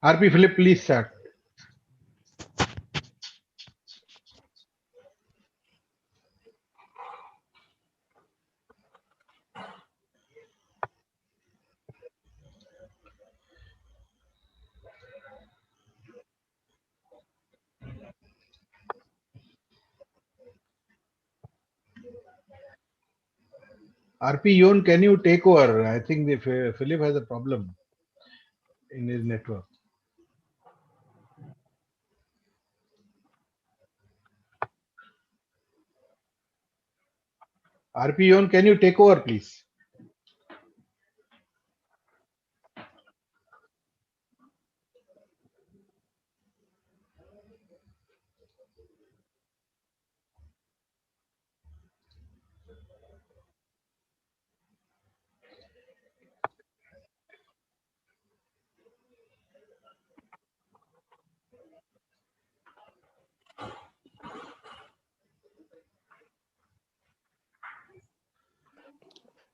RP Philip, please start. RP Yon, can you take over? I think Philip has a problem in his network. RP Yon, can you take over, please?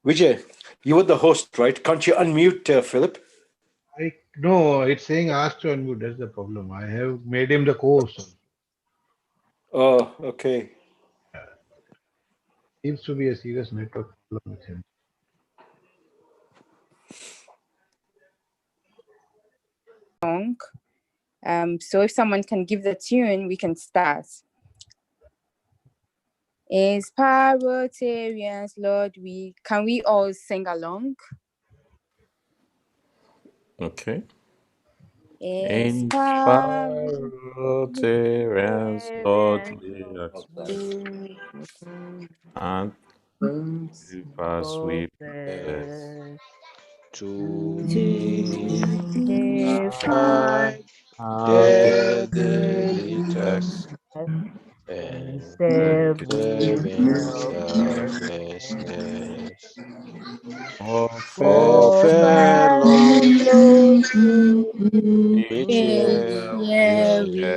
Vijay, you were the host, right? Can't you unmute Philip? No, it's saying ask to unmute. That's the problem. I have made him the co-host. Oh, okay. Seems to be a serious network problem with him. So if someone can give the tune, we can start. Inspiritarians, Lord, can we all sing along? Okay. Inspiritarians, Lord, lead us and give us we bless to defy the deleiters and saving selflessness for for fellowship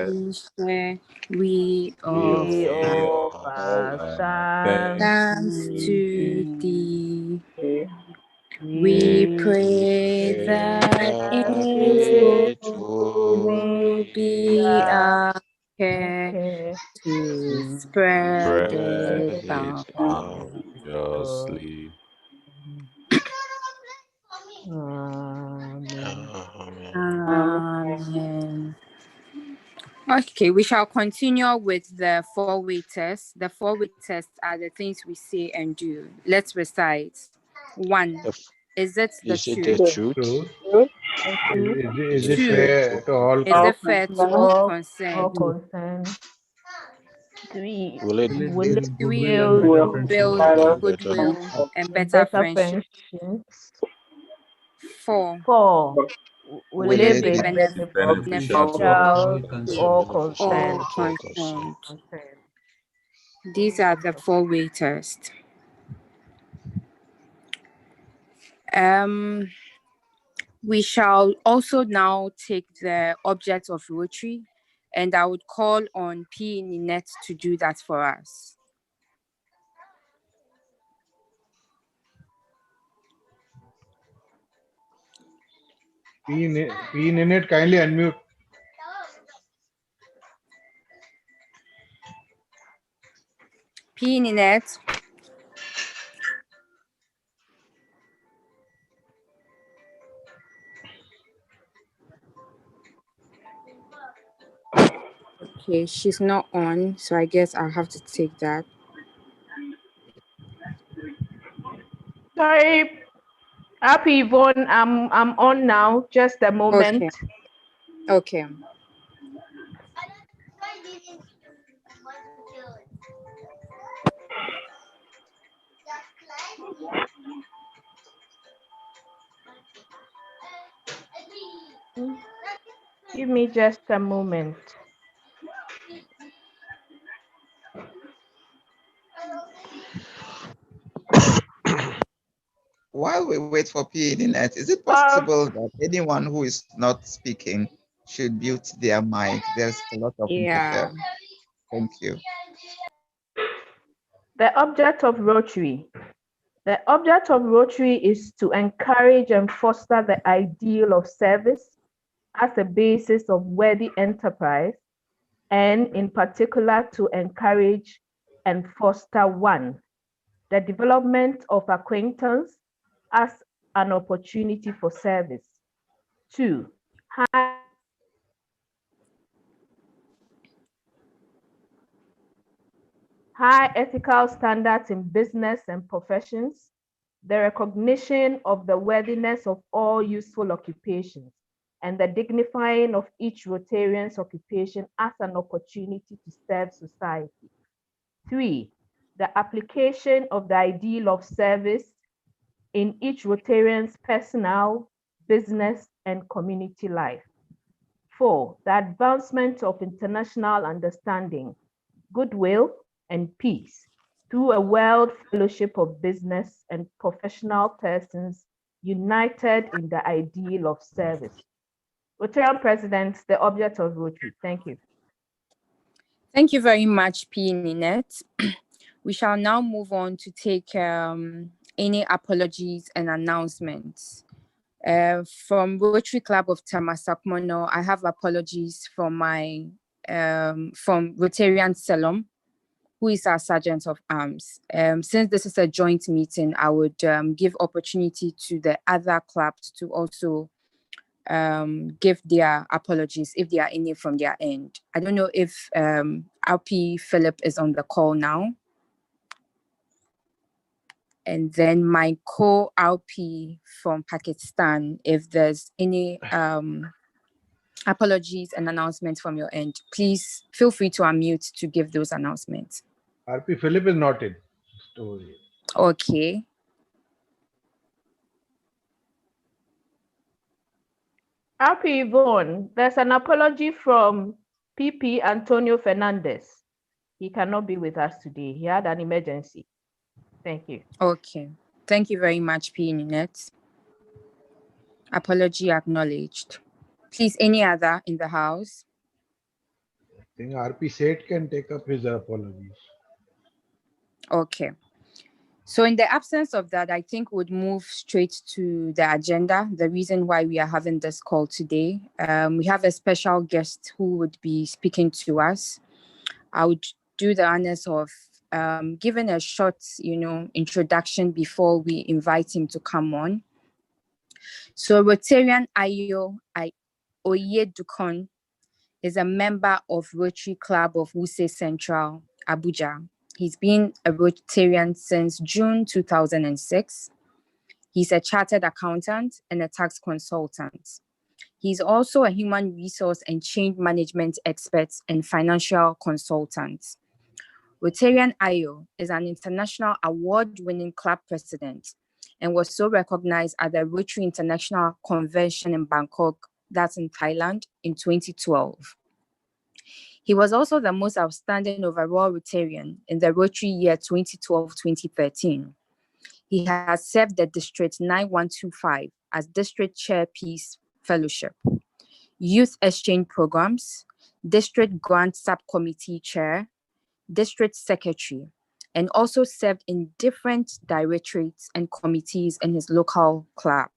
which we offer thanks to thee. We pray that it will be our care to spread it bounteously. Amen. Okay, we shall continue with the four-way test. The four-way test are the things we say and do. Let's recite. 1. Is it the truth? Is it fair to all? Is it fair to all concerned? 3. Will it build goodwill and better friendship? 4. Will it be beneficial to all concerned? These are the four-way test. We shall also now take the object of Rotary, and I would call on P. Ninette to do that for us. P. Ninette, kindly unmute. P. Ninette. Okay, she's not on, so I guess I'll have to take that. Sorry, Happy Yvonne, I'm on now. Just a moment. Okay. Give me just a moment. While we wait for PNet, is it possible that anyone who is not speaking should mute their mic? There's a lot of Yeah. Thank you. The object of Rotary. The object of Rotary is to encourage and foster the ideal of service, as a basis of worthy enterprise, and in particular to encourage and foster one, the development of acquaintance as an opportunity for service. Two, high ethical standards in business and professions, the recognition of the worthiness of all useful occupations, and the dignifying of each Rotarian's occupation as an opportunity to serve society. Three, the application of the ideal of service in each Rotarian's personal, business, and community life. Four, the advancement of international understanding, goodwill, and peace through a world fellowship of business and professional persons united in the ideal of service. Rotarian President, the object of Rotary. Thank you. Thank you very much, P. Ninette. We shall now move on to take any apologies and announcements. From Rotary Club of Tema, Sakumono, I have apologies from my from Rotarian Selom, who is our Sergeant of Arms. Since this is a joint meeting, I would give opportunity to the other clubs to also give their apologies if there are any from their end. I don't know if RP Philip is on the call now. And then my co-RP from Pakistan, if there's any apologies and announcements from your end, please feel free to unmute to give those announcements. RP Philip is not in. Story. Okay. RP Yvonne, there's an apology from PP Antonio Fernandez. He cannot be with us today. He had an emergency. Thank you. Okay. Thank you very much, P. Ninette. Apology acknowledged. Please, any other in the house? I think RP Seth can take up his apologies. Okay. So in the absence of that, I think we'd move straight to the agenda, the reason why we are having this call today. We have a special guest who would be speaking to us. I would do the honors of giving a short, introduction before we invite him to come on. So Rotarian Ayo Oyedokun is a member of Rotary Club of Wuse Central, Abuja. He's been a Rotarian since June 2006. He's a chartered accountant and a tax consultant. He's also a human resource and change management expert and financial consultant. Rotarian Ayo is an international award-winning club president and was so recognized at the Rotary International Convention in Bangkok, that's in Thailand, in 2012. He was also the most outstanding overall Rotarian in the Rotary year 2012-2013. He has served the District 9125 as District Chair Peace Fellowship, Youth Exchange Programs, District Grant Subcommittee Chair, District Secretary, and also served in different directorates and committees in his local club.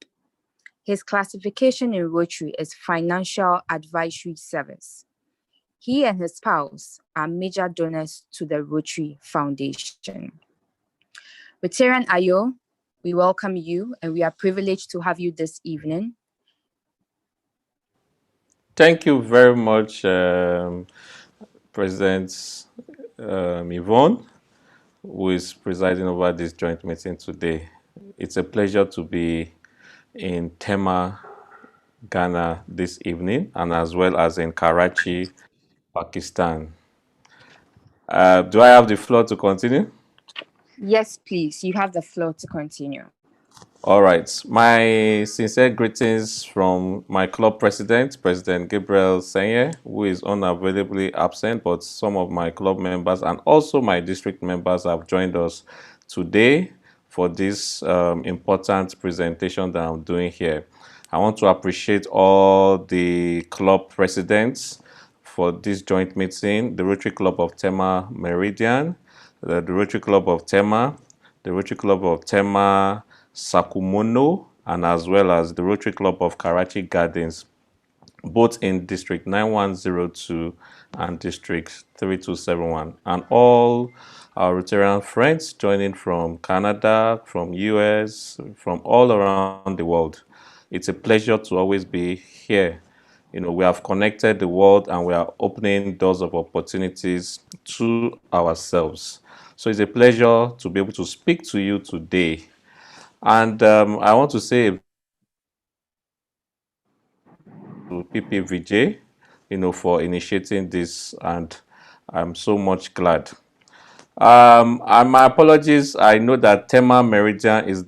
His classification in Rotary is Financial Advisory Service. He and his spouse are major donors to the Rotary Foundation. Rotarian Ayo, we welcome you and we are privileged to have you this evening. Thank you very much, President Yvonne, who is presiding over this joint meeting today. It's a pleasure to be in Tema, Ghana this evening, and as well as in Karachi, Pakistan. Do I have the floor to continue? Yes, please. You have the floor to continue. All right. My sincere greetings from my club president, President Gabriel Senye, who is unavailably absent, but some of my club members and also my district members have joined us today for this important presentation that I'm doing here. I want to appreciate all the club presidents for this joint meeting, the Rotary Club of Tema Meridian, the Rotary Club of Tema, the Rotary Club of Tema Sakumono, and as well as the Rotary Club of Karachi Gardens. both in District 9102 and District 3271. And all our Rotarian friends joining from Canada, from US, from all around the world. It's a pleasure to always be here. We have connected the world and we are opening doors of opportunities to ourselves. So it's a pleasure to be able to speak to you today. And I want to say a very to PPVJ, for initiating this, and I'm so much glad. And my apologies. I know that Tema Meridian is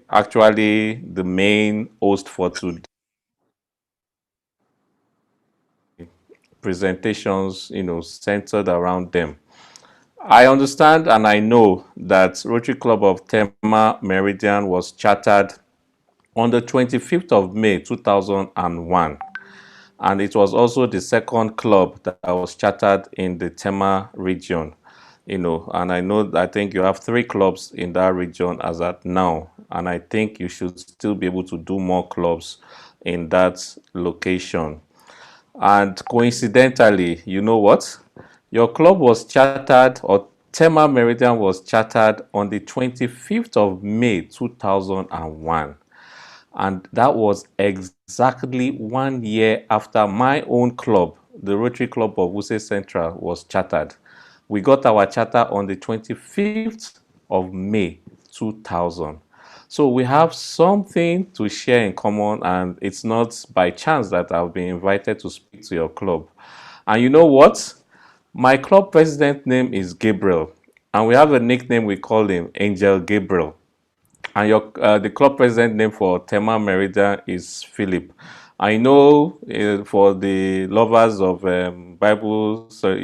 actually the main host for today presentations, centered around them. I understand and I know that Rotary Club of Tema Meridian was chartered on the 25th of May 2001. And it was also the second club that was chartered in the Tema region. And I think you have 3 clubs in that region as at now. And I think you should still be able to do more clubs in that location. And coincidentally, you know what? Your club was chartered, or Tema Meridian was chartered on the 25th of May 2001. And that was exactly 1 year after my own club, the Rotary Club of Wuse Central, was chartered. We got our charter on the 25th of May 2000. So we have something to share in common, and it's not by chance that I've been invited to speak to your club. And you know what? My club president name is Gabriel, and we have a nickname we call him Angel Gabriel. And the club president name for Tema Meridian is Philip. I know for the lovers of Bible, so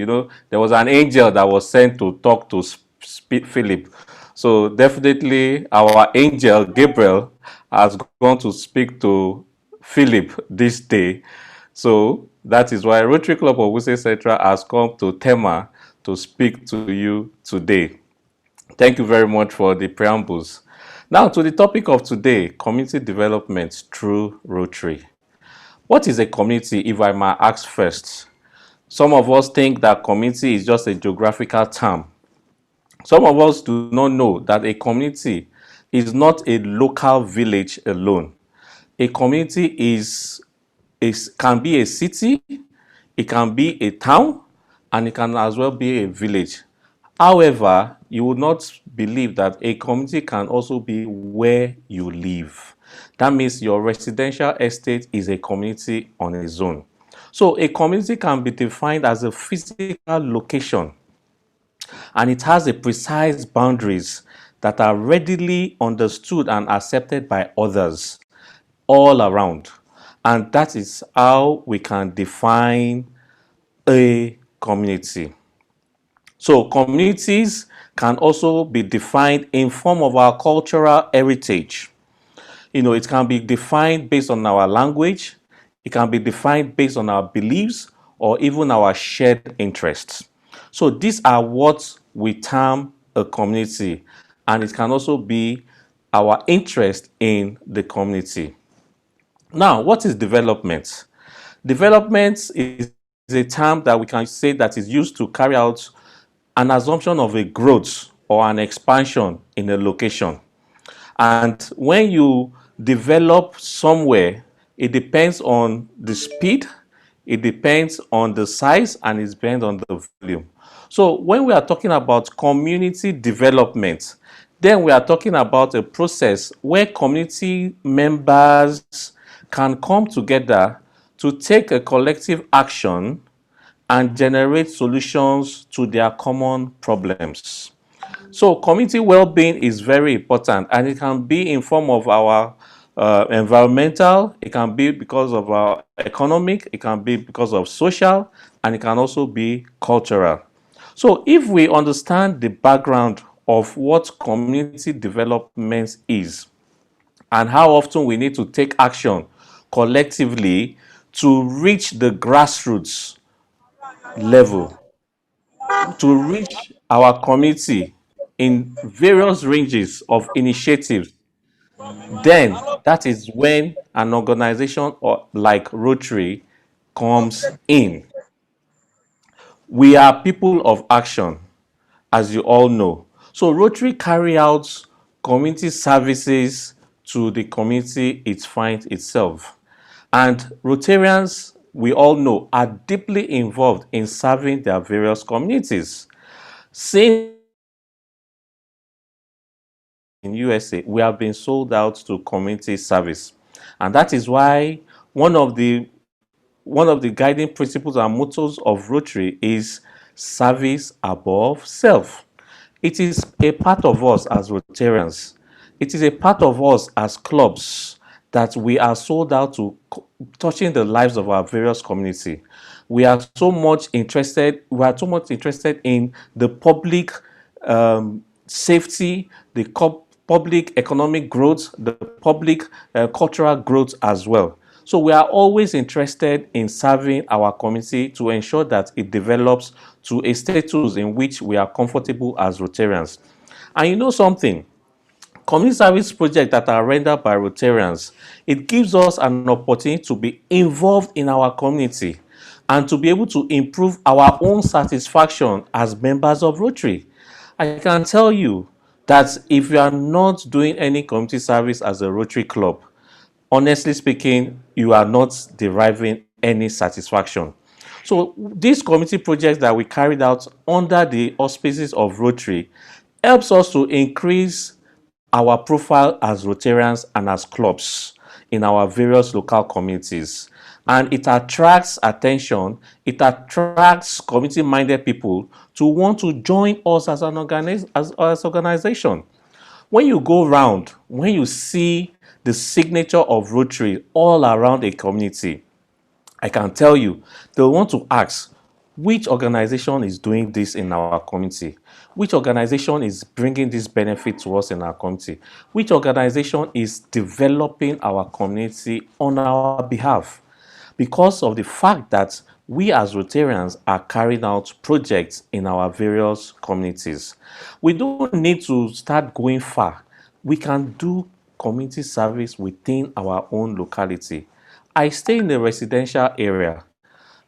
there was an angel that was sent to talk to Philip. So definitely our angel Gabriel has gone to speak to Philip this day. So that is why Rotary Club of Wuse Central has come to Tema to speak to you today. Thank you very much for the preambles. Now to the topic of today, community development through Rotary. What is a community, if I might ask first? Some of us think that community is just a geographical term. Some of us do not know that a community is not a local village alone. A community can be a city, it can be a town, and it can as well be a village. However, you will not believe that a community can also be where you live. That means your residential estate is a community on its own. So a community can be defined as a physical location, and it has a precise boundaries that are readily understood and accepted by others all around. And that is how we can define a community. So communities can also be defined in form of our cultural heritage. It can be defined based on our language, it can be defined based on our beliefs, or even our shared interests. So these are what we term a community, and it can also be our interest in the community. Now, what is development? Development is a term that we can say that is used to carry out an assumption of a growth or an expansion in a location. And when you develop somewhere, it depends on the speed, it depends on the size, and it depends on the volume. So when we are talking about community development, then we are talking about a process where community members can come together to take a collective action and generate solutions to their common problems. So community well-being is very important, and it can be in form of our environmental, it can be because of our economic, it can be because of social, and it can also be cultural. So if we understand the background of what community development is and how often we need to take action collectively to reach the grassroots level, to reach our community in various ranges of initiatives, then that is when an organization or like Rotary comes in. We are people of action, as you all know. So Rotary carry out community services to the community it finds itself. And Rotarians, we all know, are deeply involved in serving their various communities. Since in USA, we have been sold out to community service. And that is why one of the guiding principles and mottos of Rotary is service above self. It is a part of us as Rotarians. It is a part of us as clubs that we are sold out to touching the lives of our various community. We are so much interested. We are so much interested in the public safety, the public economic growth, the public cultural growth as well. So we are always interested in serving our community to ensure that it develops to a status in which we are comfortable as Rotarians. And you know something? Community service projects that are rendered by Rotarians, it gives us an opportunity to be involved in our community and to be able to improve our own satisfaction as members of Rotary. I can tell you that if you are not doing any community service as a Rotary club, honestly speaking, you are not deriving any satisfaction. So these community projects that we carried out under the auspices of Rotary helps us to increase our profile as Rotarians and as clubs in our various local communities. And it attracts attention, it attracts community-minded people to want to join us as an organization. When you go around, when you see the signature of Rotary all around a community, I can tell you, they'll want to ask, which organization is doing this in our community? Which organization is bringing this benefit to us in our community? Which organization is developing our community on our behalf? Because of the fact that we as Rotarians are carrying out projects in our various communities. We don't need to start going far. We can do community service within our own locality. I stay in a residential area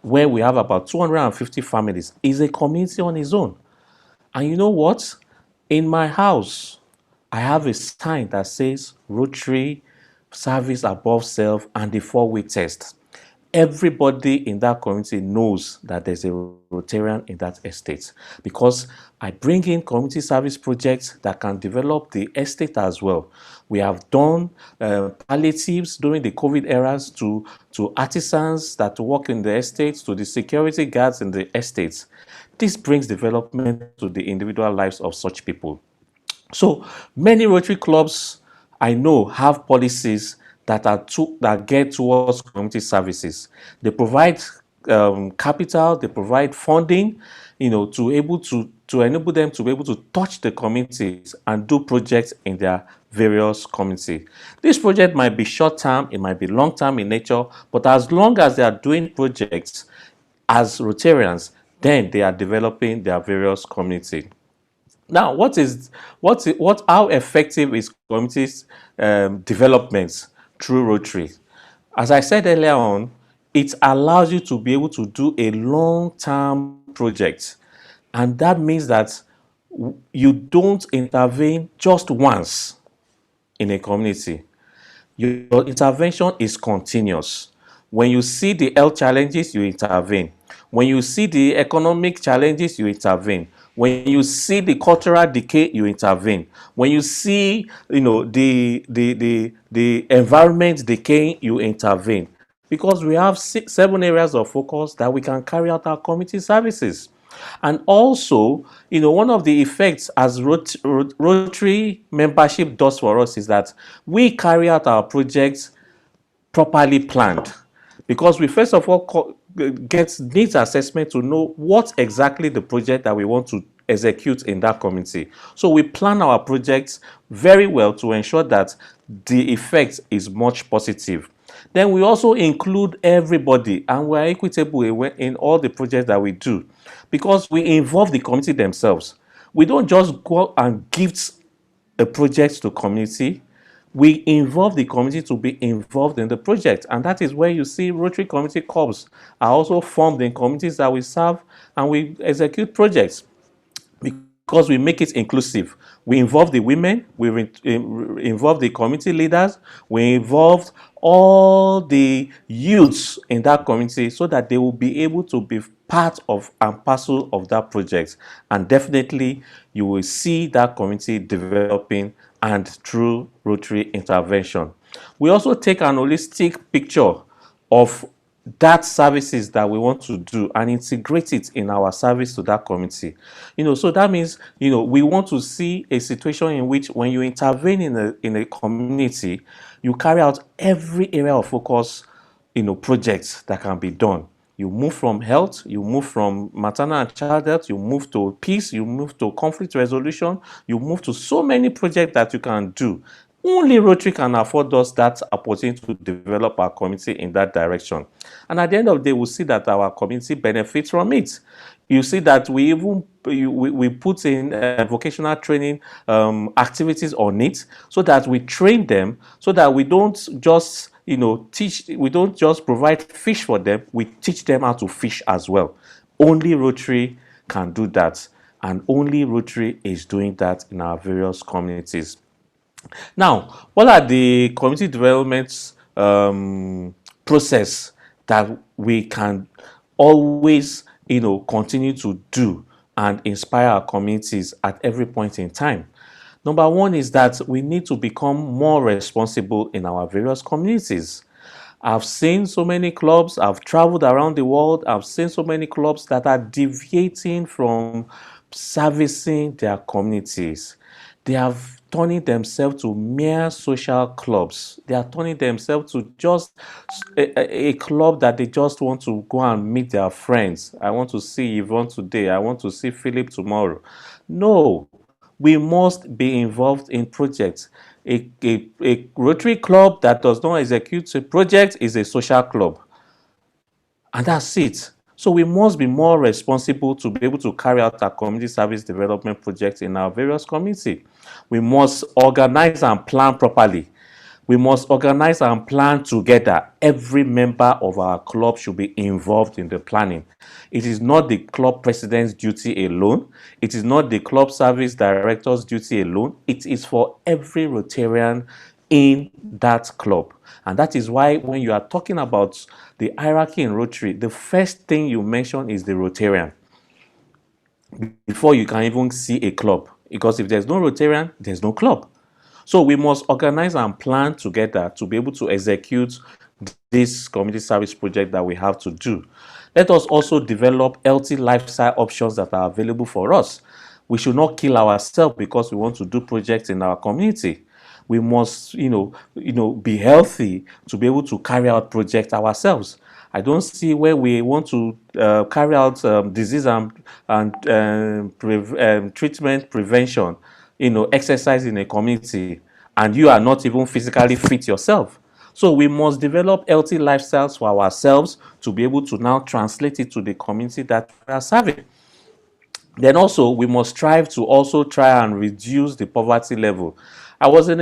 where we have about 250 families. It's a community on its own. And you know what? In my house, I have a sign that says Rotary, service above self, and the four-way test. Everybody in that community knows that there's a Rotarian in that estate because I bring in community service projects that can develop the estate as well. We have done palliatives during the COVID eras to artisans that work in the estates, to the security guards in the estates. This brings development to the individual lives of such people. So many Rotary clubs I know have policies that get towards community services. They provide capital, they provide funding, to enable them to be able to touch the communities and do projects in their various community. This project might be short term, it might be long term in nature, but as long as they are doing projects as Rotarians, then they are developing their various community. Now, how effective is communities development through Rotary? As I said earlier on, it allows you to be able to do a long-term project, and that means that you don't intervene just once in a community. Your intervention is continuous. When you see the health challenges, you intervene. When you see the economic challenges, you intervene. When you see the cultural decay, you intervene. When you see, the environment decaying, you intervene. Because we have 7 areas of focus that we can carry out our community services. And also, one of the effects as Rotary membership does for us is that we carry out our projects properly planned, because we first of all get needs assessment to know what exactly the project that we want to execute in that community. So we plan our projects very well to ensure that the effect is much positive. Then we also include everybody, and we are equitable in all the projects that we do, because we involve the community themselves. We don't just go and gift a project to community. we involve the community to be involved in the project. And that is where you see Rotary Community Corps are also formed in communities that we serve, and we execute projects because we make it inclusive. We involve the women, we involve the community leaders, we involve all the youths in that community so that they will be able to be part of and parcel of that project. And definitely you will see that community developing and through Rotary intervention. We also take an holistic picture of that services that we want to do and integrate it in our service to that community. So that means, we want to see a situation in which when you intervene in a community, you carry out every area of focus, projects that can be done. You move from health, you move from maternal and child health, you move to peace, you move to conflict resolution, you move to so many projects that you can do. Only Rotary can afford us that opportunity to develop our community in that direction. And at the end of the day, we'll see that our community benefits from it. You see that we even we put in vocational training activities on it, so that we train them, so that we don't just we don't just provide fish for them, we teach them how to fish as well. Only Rotary can do that, and only Rotary is doing that in our various communities. Now, what are the community development process that we can always, continue to do and inspire our communities at every point in time? Number one is that we need to become more responsible in our various communities. I've seen so many clubs, I've traveled around the world, I've seen so many clubs that are deviating from servicing their communities. They are turning themselves to mere social clubs. They are turning themselves to just a club that they just want to go and meet their friends. I want to see Yvonne today. I want to see Philip tomorrow. No, we must be involved in projects. A Rotary club that does not execute a project is a social club. And that's it. So we must be more responsible to be able to carry out our community service development projects in our various communities. We must organize and plan properly. We must organize and plan together. Every member of our club should be involved in the planning. It is not the club president's duty alone. It is not the club service director's duty alone. It is for every Rotarian in that club. And that is why when you are talking about the hierarchy in Rotary, the first thing you mention is the Rotarian before you can even see a club. Because if there's no Rotarian, there's no club. So we must organize and plan together to be able to execute this community service project that we have to do. Let us also develop healthy lifestyle options that are available for us. We should not kill ourselves because we want to do projects in our community. We must, be healthy to be able to carry out projects ourselves. I don't see where we want to carry out disease and treatment prevention, exercise in a community, and you are not even physically fit yourself. So we must develop healthy lifestyles for ourselves to be able to now translate it to the community that we are serving. Then also, we must strive to also try and reduce the poverty level. I was in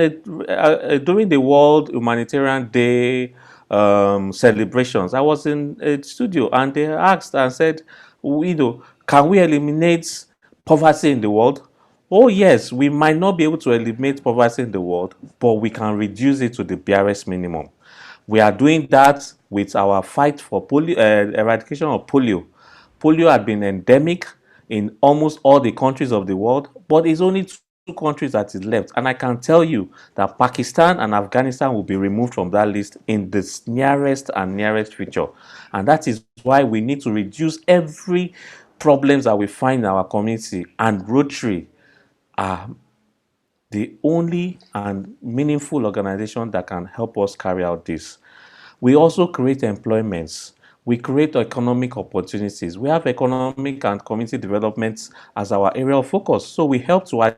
during the World Humanitarian Day celebrations. I was in a studio and they asked and said, can we eliminate poverty in the world? Oh yes, we might not be able to eliminate poverty in the world, but we can reduce it to the barest minimum. We are doing that with our fight for polio, eradication of polio. Polio had been endemic in almost all the countries of the world, but it's only two countries that is left. And I can tell you that Pakistan and Afghanistan will be removed from that list in the nearest future. And that is why we need to reduce every problems that we find in our community, and Rotary are the only and meaningful organization that can help us carry out this. We also create employments. We create economic opportunities. We have economic and community development as our area of focus. So we help to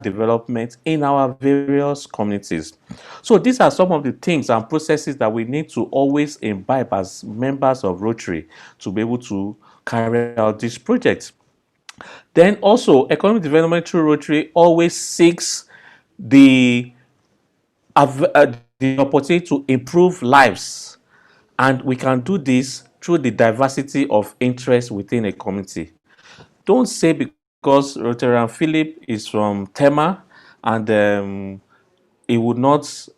development in our various communities. So these are some of the things and processes that we need to always imbibe as members of Rotary to be able to carry out this project. Then also, economic development through Rotary always seeks the, the opportunity to improve lives. And we can do this through the diversity of interest within a community. Don't say because Rotarian Philip is from Tema and he would not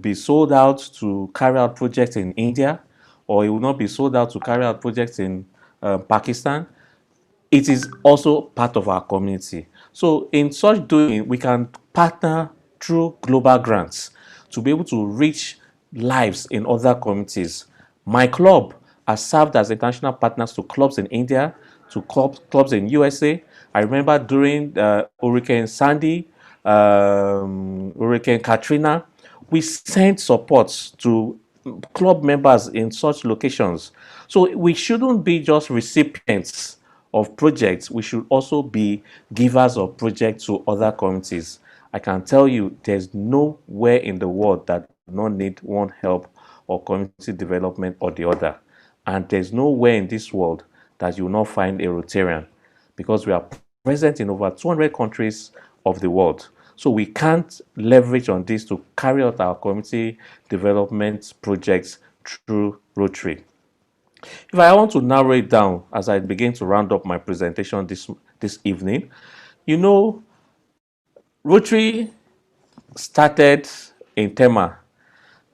be sold out to carry out projects in India, or he would not be sold out to carry out projects in Pakistan. It is also part of our community. So in such doing, we can partner through global grants to be able to reach lives in other communities. My club has served as international partners to clubs in India, to clubs in USA. I remember during Hurricane Sandy, Hurricane Katrina, we sent support to club members in such locations. So we shouldn't be just recipients of projects, we should also be givers of projects to other communities. I can tell you there's nowhere in the world that does not need one help or community development or the other. And there's nowhere in this world that you will not find a Rotarian, because we are present in over 200 countries of the world. So we can't leverage on this to carry out our community development projects through Rotary. If I want to narrow it down as I begin to round up my presentation this evening, you know, Rotary started in Tema,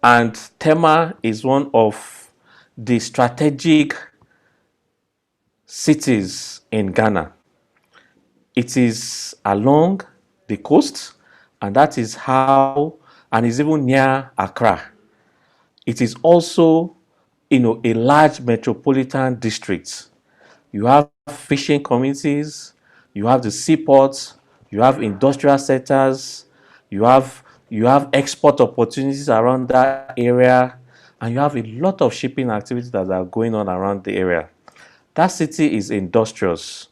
and Tema is one of the strategic cities in Ghana. It is along the coast, and that is how, and is even near Accra. It is also, a large metropolitan district. You have fishing communities, you have the seaports, you have industrial sectors, you have export opportunities around that area, and you have a lot of shipping activities that are going on around the area. That city is industrious,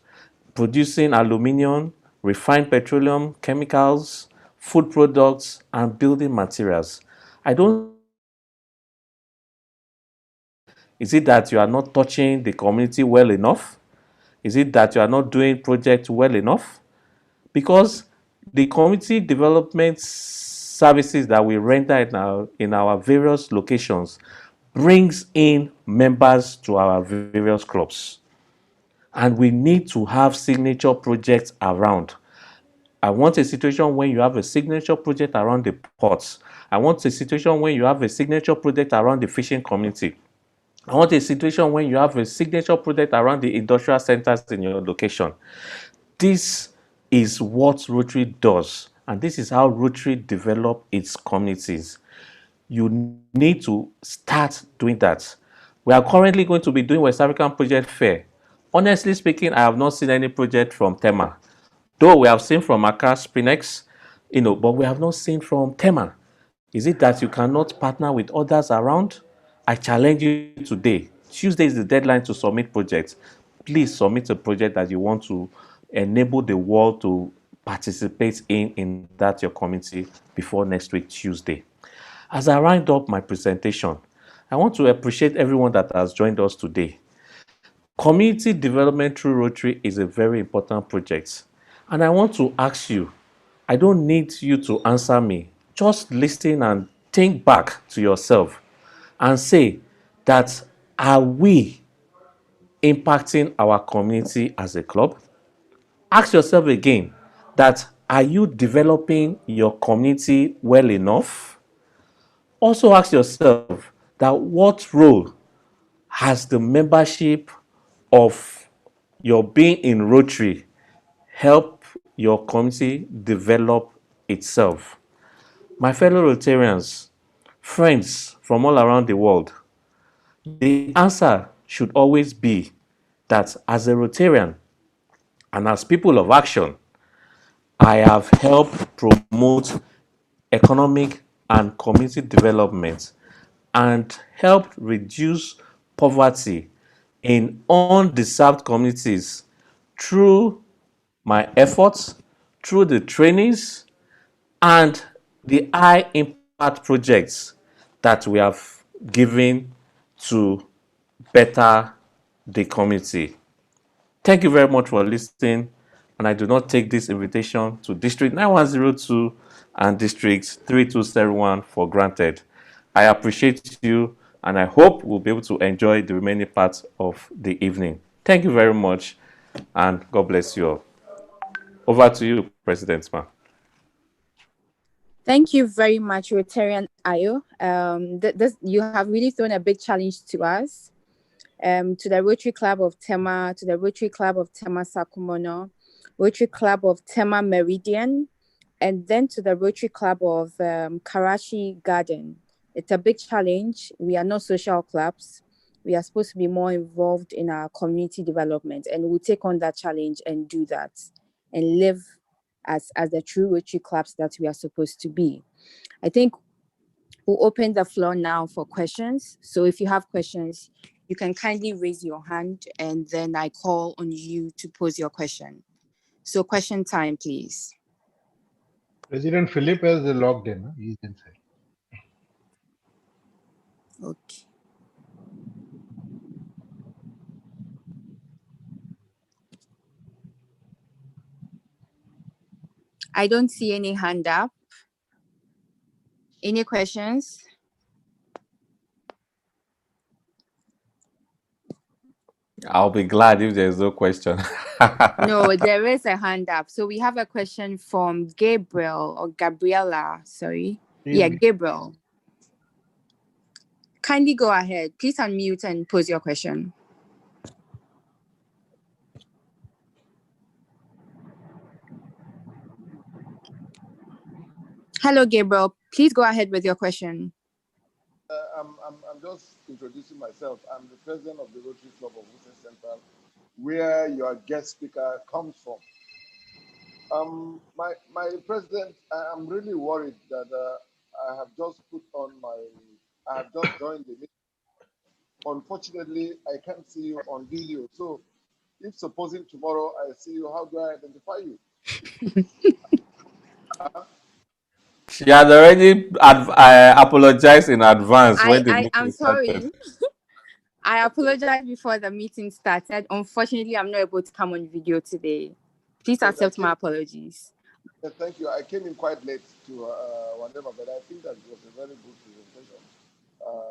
producing aluminium, refined petroleum, chemicals, food products, and building materials. I don't see any project that you are not touching. Is it that you are not touching the community well enough? Is it that you are not doing projects well enough? Because the community development services that we render in our various locations brings in members to our various clubs. And we need to have signature projects around. I want a situation when you have a signature project around the ports. I want a situation when you have a signature project around the fishing community. I want a situation when you have a signature project around the industrial centers in your location. This is what Rotary does, and this is how Rotary develop its communities. You need to start doing that. We are currently going to be doing West African Project Fair. Honestly speaking, I have not seen any project from Tema. Though we have seen from Accra Spinex, but we have not seen from Tema. Is it that you cannot partner with others around? I challenge you today. Tuesday is the deadline to submit projects. Please submit a project that you want to enable the world to participate in that your community before next week, Tuesday. As I round up my presentation, I want to appreciate everyone that has joined us today. Community development through Rotary is a very important project. And I want to ask you, I don't need you to answer me. Just listen and think back to yourself and say that, are we impacting our community as a club? Ask yourself again that, are you developing your community well enough? Also ask yourself that, what role has the membership of your being in Rotary help your community develop itself? My fellow Rotarians, friends from all around the world, the answer should always be that, as a Rotarian and as people of action, I have helped promote economic and community development and helped reduce poverty in undeserved communities through my efforts, through the trainings, and the high impact projects that we have given to better the community. Thank you very much for listening, and I do not take this invitation to District 9102 and District 3201 for granted. I appreciate you, and I hope we'll be able to enjoy the remaining parts of the evening. Thank you very much, and God bless you all. Over to you, President Ma. Thank you very much, Rotarian Ayo. You have really thrown a big challenge to us, to the Rotary Club of Tema, to the Rotary Club of Tema Sakumono, Rotary Club of Tema Meridian, and then to the Rotary Club of Karachi Garden. It's a big challenge. We are not social clubs. We are supposed to be more involved in our community development, and we'll take on that challenge and do that and live as the true Rotary clubs that we are supposed to be. I think we'll open the floor now for questions. So if you have questions, you can kindly raise your hand and then I call on you to pose your question. So question time, please. President Philip has logged in. Huh? He's inside. Okay. I don't see any hand up. Any questions? I'll be glad if there's no question. No, there is a hand up. So we have a question from Gabriel or Gabriella, sorry. Yeah, Gabriel. Kindly go ahead. Please unmute and pose your question. Hello, Gabriel. Please go ahead with your question. I'm just introducing myself. I'm the president of the Rotary Club of Western Central, where your guest speaker comes from. My president, I'm really worried that I have just joined the meeting. Unfortunately, I can't see you on video. So if supposing tomorrow I see you, how do I identify you? She had already apologized in advance when the meeting started. I'm sorry. I apologize before the meeting started. Unfortunately, I'm not able to come on video today. Please accept my apologies. Yes, thank you. I came in quite late to whatever, but I think that it was a very good presentation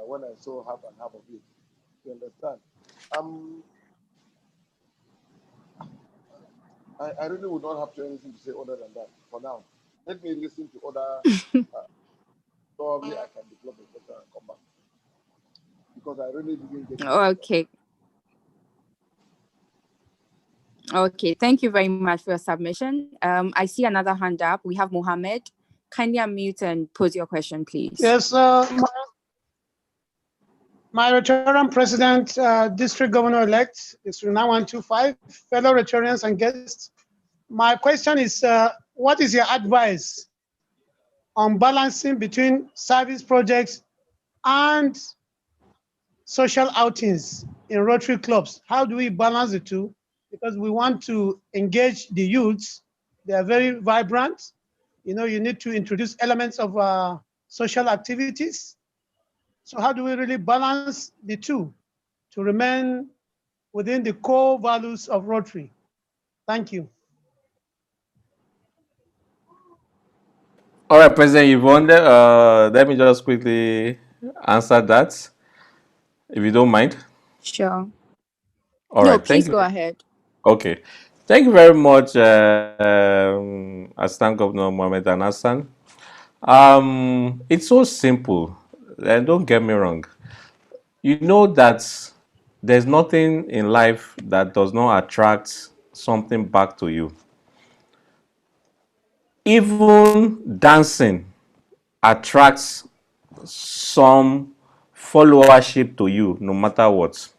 when I saw half and half of it. You understand? I really would not have anything to say other than that for now. Let me listen to other. Probably I can develop a better and come back because I really didn't get it. Okay. Okay, thank you very much for your submission. I see another hand up. We have Mohammed. Kindly unmute and pose your question, please. Yes, my Rotarian President, District Governor-elect, District 9125, fellow Rotarians and guests. My question is, what is your advice on balancing between service projects and social outings in Rotary clubs? How do we balance the two? Because we want to engage the youths. They are very vibrant. You know, you need to introduce elements of social activities. So how do we really balance the two to remain within the core values of Rotary? Thank you. All right, President Yvonne, let me just quickly answer that, if you don't mind. Sure. All right, please go ahead. Okay. Thank you very much, Assistant Governor Mohammed Hassan. It's so simple, and don't get me wrong. You know that there's nothing in life that does not attract something back to you. Even dancing attracts some followership to you, no matter what.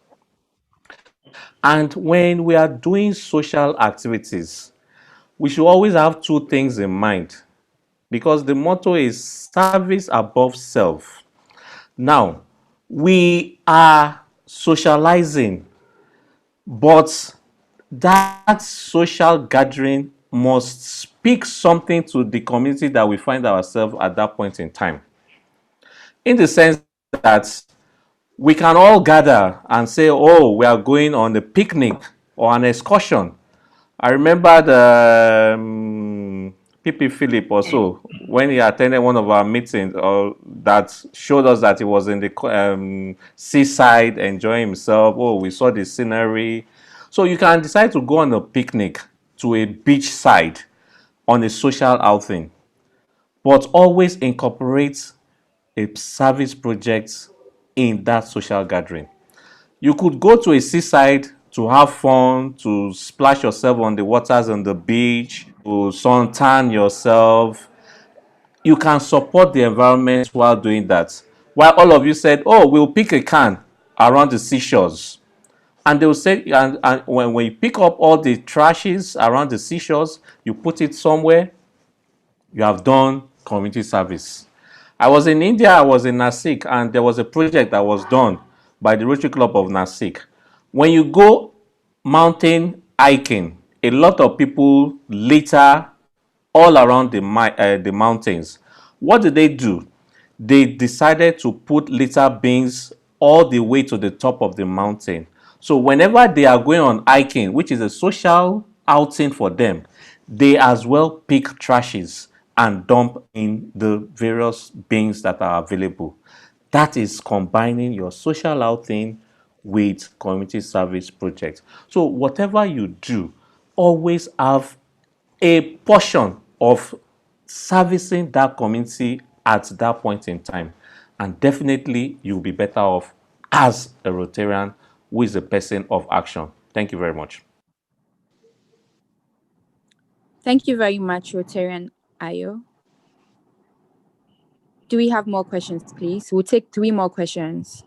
And when we are doing social activities, we should always have two things in mind, because the motto is service above self. Now, we are socializing, but that social gathering must speak something to the community that we find ourselves at that point in time. In the sense that we can all gather and say, oh, we are going on a picnic or an excursion. I remember the PP Philip also when he attended one of our meetings that showed us that he was in the seaside enjoying himself. Oh, we saw the scenery. So you can decide to go on a picnic to a beach side on a social outing, but always incorporate a service project in that social gathering. You could go to a seaside to have fun, to splash yourself on the waters on the beach, to suntan yourself. You can support the environment while doing that. While all of you said, oh, we'll pick a can around the seashores. And they will say, and when you pick up all the trashes around the seashores, you put it somewhere, you have done community service. I was in India, I was in Nasik, and there was a project that was done by the Rotary Club of Nasik. When you go mountain hiking, a lot of people litter all around the mountains. What did they do? They decided to put litter bins all the way to the top of the mountain. So whenever they are going on hiking, which is a social outing for them, they as well pick trashes and dump in the various bins that are available. That is combining your social outing with community service projects. So whatever you do, always have a portion of servicing that community at that point in time. And definitely you'll be better off as a Rotarian who is a person of action. Thank you very much. Thank you very much, Rotarian Ayo. Do we have more questions, please? We'll take 3 more questions.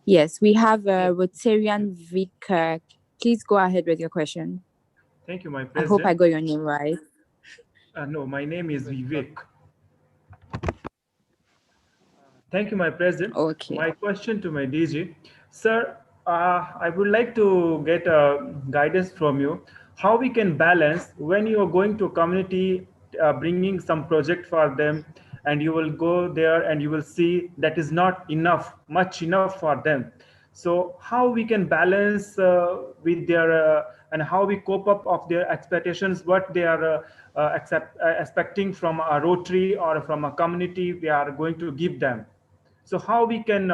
Yes, we have Rotarian Vika. Please go ahead with your question. Thank you, my I president. hope I got your name right. No, my name is Vivek. Thank you, my president. Okay. My question to my DG. Sir, I would like to get guidance from you how we can balance when you are going to a community, bringing some project for them, and you will go there and you will see that is not much enough for them. So how we can balance with their and how we cope up of their expectations, what they are expecting from a Rotary or from a community we are going to give them. So how we can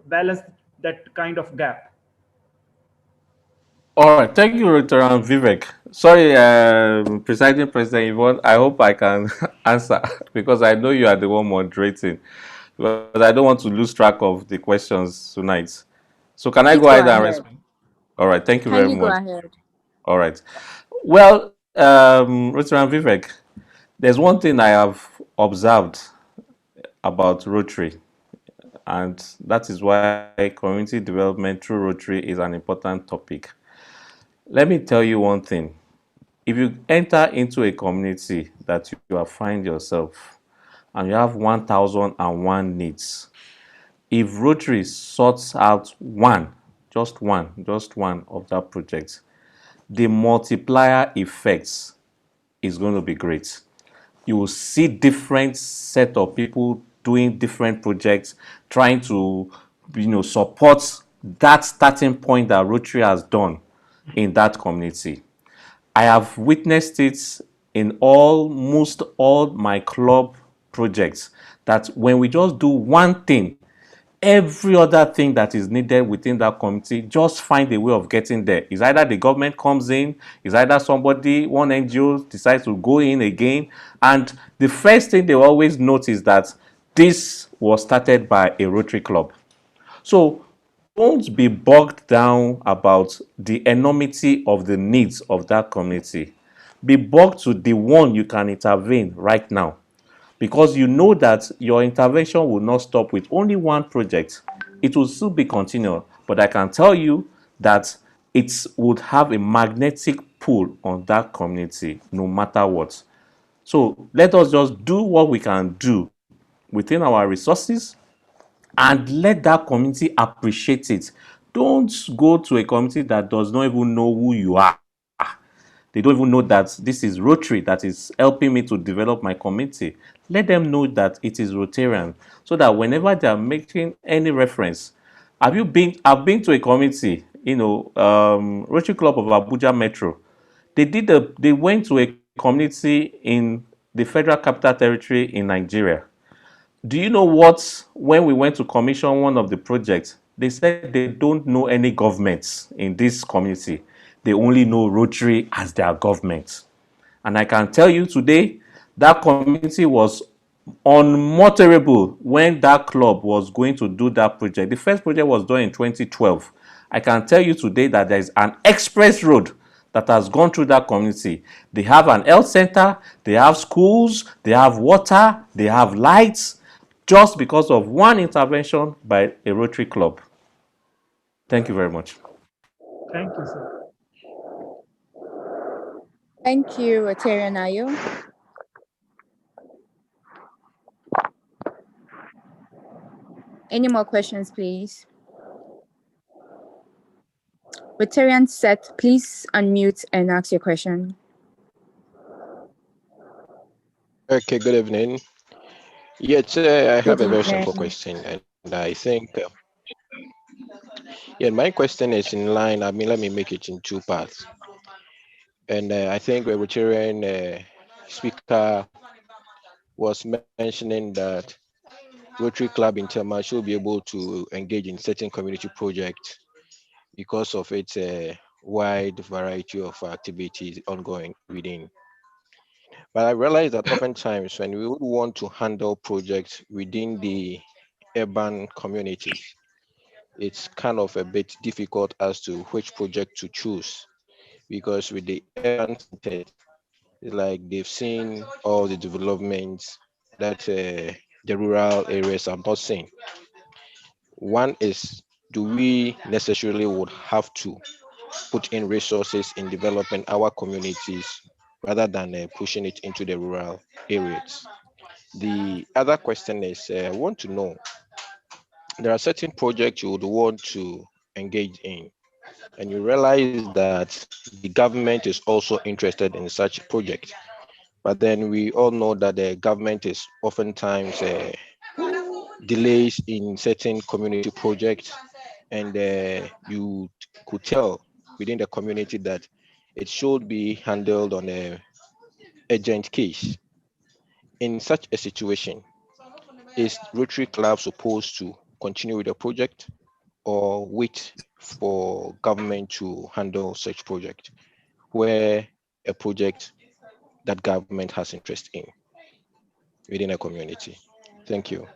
balance that kind of gap? All right, thank you, Rotarian Vivek. Sorry, Presiding President Yvonne, I hope I can answer because I know you are the one moderating. But I don't want to lose track of the questions tonight. So can I Please go ahead and ahead. respond? All right, thank you very Kindly go much. ahead. All right. Well, Rotarian Vivek, there's one thing I have observed about Rotary, and that is why community development through Rotary is an important topic. Let me tell you one thing. If you enter into a community that you find yourself and you have 1,001 needs, if Rotary sorts out just one of that project, the multiplier effects is going to be great. You will see different set of people doing different projects, trying to, support that starting point that Rotary has done in that community. I have witnessed it in almost all my club projects that when we just do one thing, every other thing that is needed within that community just find a way of getting there. It's either the government comes in, it's either one NGO decides to go in again, and the first thing they always notice that this was started by a Rotary club. So don't be bogged down about the enormity of the needs of that community. Be bogged to the one you can intervene right now, because you know that your intervention will not stop with only one project. It will still be continual, but I can tell you that it would have a magnetic pull on that community no matter what. So let us just do what we can do within our resources and let that community appreciate it. Don't go to a community that does not even know who you are. They don't even know that this is Rotary that is helping me to develop my community. Let them know that it is Rotarian, so that whenever they are making any reference, I've been to a community, Rotary Club of Abuja Metro, they went to a community in the Federal Capital Territory in Nigeria. Do you know what, when we went to commission one of the projects, they said they don't know any governments in this community. They only know Rotary as their government. And I can tell you today, that community was unmutterable when that club was going to do that project. The first project was done in 2012. I can tell you today that there is an express road that has gone through that community. They have an health center, they have schools, they have water, they have lights, just because of one intervention by a Rotary club. Thank you very much. Thank you, sir. Thank you, Rotary Ayo. Any more questions, please? Rotarian Seth, please unmute and ask your question. Okay, good evening. Yes, I have a very simple evening. question, and I think, my question is in line. I mean, let me make it in two parts. And I think the Rotarian speaker was mentioning that Rotary Club in Tema should be able to engage in certain community projects because of its wide variety of activities ongoing within. But I realize that oftentimes when we would want to handle projects within the urban communities, it's kind of a bit difficult as to which project to choose, because with the urban centers, it's like they've seen all the developments that the rural areas are not seeing. One is, do we necessarily would have to put in resources in developing our communities rather than pushing it into the rural areas? The other question is, I want to know, there are certain projects you would want to engage in, and you realize that the government is also interested in such project. But then we all know that the government is oftentimes delays in certain community projects, and you could tell within the community that it should be handled on a urgent case. In such a situation, is Rotary Club supposed to continue with the project or wait for government to handle such project where a project that government has interest in within a community? Thank you.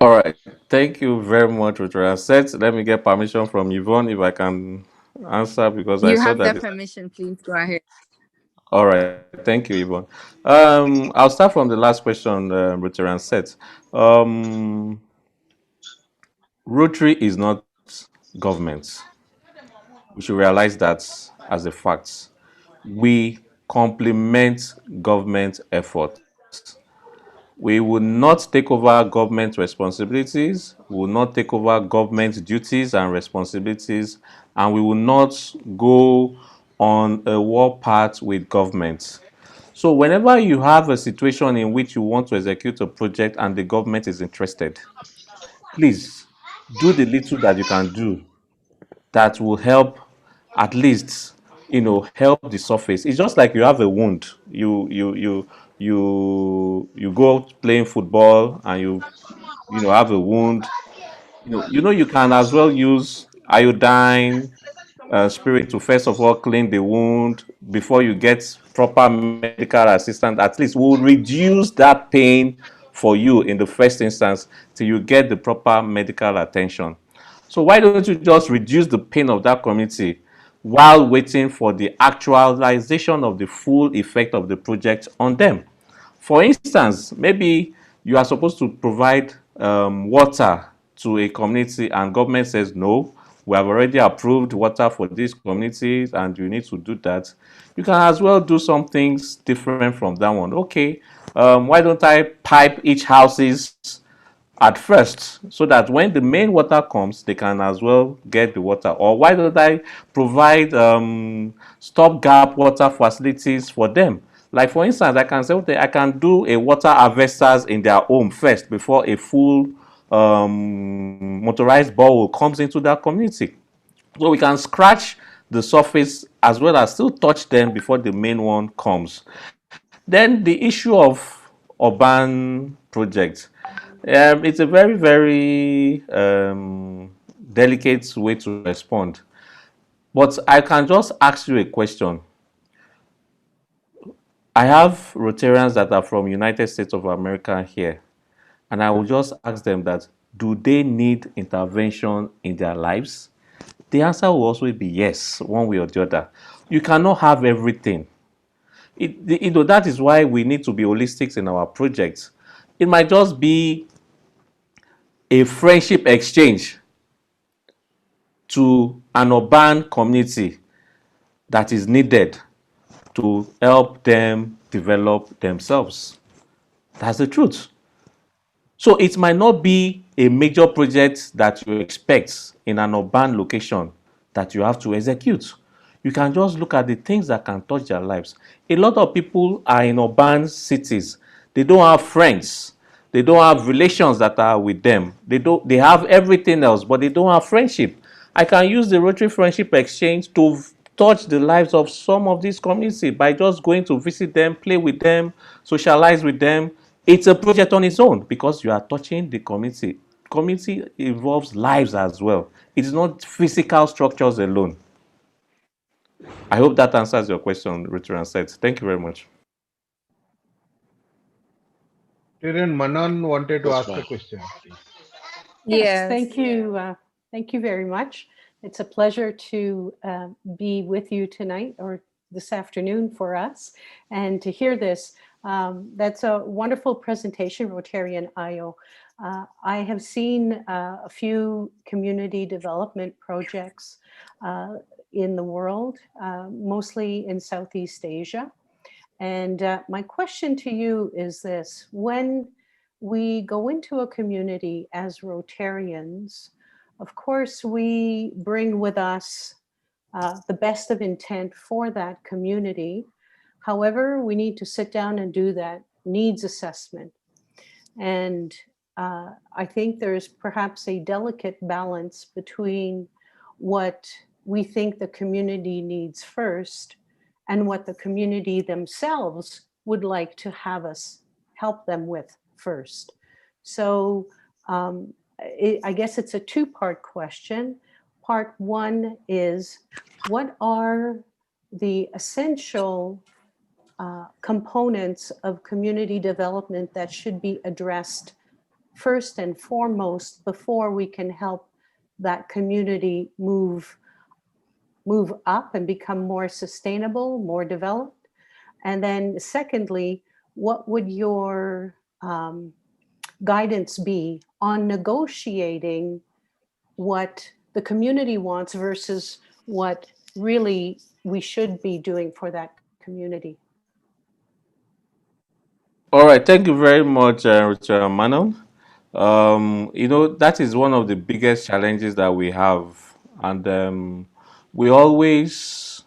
All right. Thank you very much, Rotary. Let me get permission from Yvonne if I can answer, because I You saw have that. the permission, please go ahead. All right. Thank you, Yvonne. I'll start from the last question, Rotary set. Rotary is not government. We should realize that as a fact. We complement government efforts. We will not take over government responsibilities, we will not take over government duties and responsibilities, and we will not go on a war path with government. So whenever you have a situation in which you want to execute a project and the government is interested, please do the little that you can do that will help, at least, help the surface. It's just like you have a wound. You go playing football and you have a wound. You can as well use iodine spirit to first of all clean the wound before you get proper medical assistance. At least will reduce that pain for you in the first instance till you get the proper medical attention. So why don't you just reduce the pain of that community while waiting for the actualization of the full effect of the project on them? For instance, maybe you are supposed to provide water to a community and government says, no, we have already approved water for these communities and you need to do that. You can as well do some things different from that one. Okay, why don't I pipe each houses at first, so that when the main water comes, they can as well get the water? Or why don't I provide stopgap water facilities for them? Like for instance, I can say, okay, I can do a water harvesters in their home first before a full motorized borehole comes into that community. So we can scratch the surface as well as still touch them before the main one comes. Then the issue of urban projects. It's a very, very delicate way to respond. But I can just ask you a question. I have Rotarians that are from United States of America here, and I will just ask them that, do they need intervention in their lives? The answer will also be yes, one way or the other. You cannot have everything. That is why we need to be holistic in our projects. It might just be a friendship exchange to an urban community that is needed to help them develop themselves. That's the truth. So it might not be a major project that you expect in an urban location that you have to execute. You can just look at the things that can touch their lives. A lot of people are in urban cities. They don't have friends. They don't have relations that are with them. They have everything else, but they don't have friendship. I can use the Rotary Friendship Exchange to touch the lives of some of these communities by just going to visit them, play with them, socialize with them. It's a project on its own because you are touching the community. Community involves lives as well. It is not physical structures alone. I hope that answers your question, Richard and Seth. Thank you very much. Tyrion Manon wanted to Yes, ask a ma'am. question, please. Yes, thank you. Thank you very much. It's a pleasure to be with you tonight or this afternoon for us and to hear this. That's a wonderful presentation, Rotarian Ayo. I have seen a few community development projects in the world, mostly in Southeast Asia. And my question to you is this: when we go into a community as Rotarians, of course, we bring with us the best of intent for that community. However, we need to sit down and do that needs assessment. And I think there's perhaps a delicate balance between what we think the community needs first and what the community themselves would like to have us help them with first. So I guess it's a two-part question. Part one is, what are the essential components of community development that should be addressed first and foremost before we can help that community move up and become more sustainable, more developed? And then secondly, what would your guidance be on negotiating what the community wants versus what really we should be doing for that community? All right, thank you very much, Richard Manon. That is one of the biggest challenges that we have. And we always,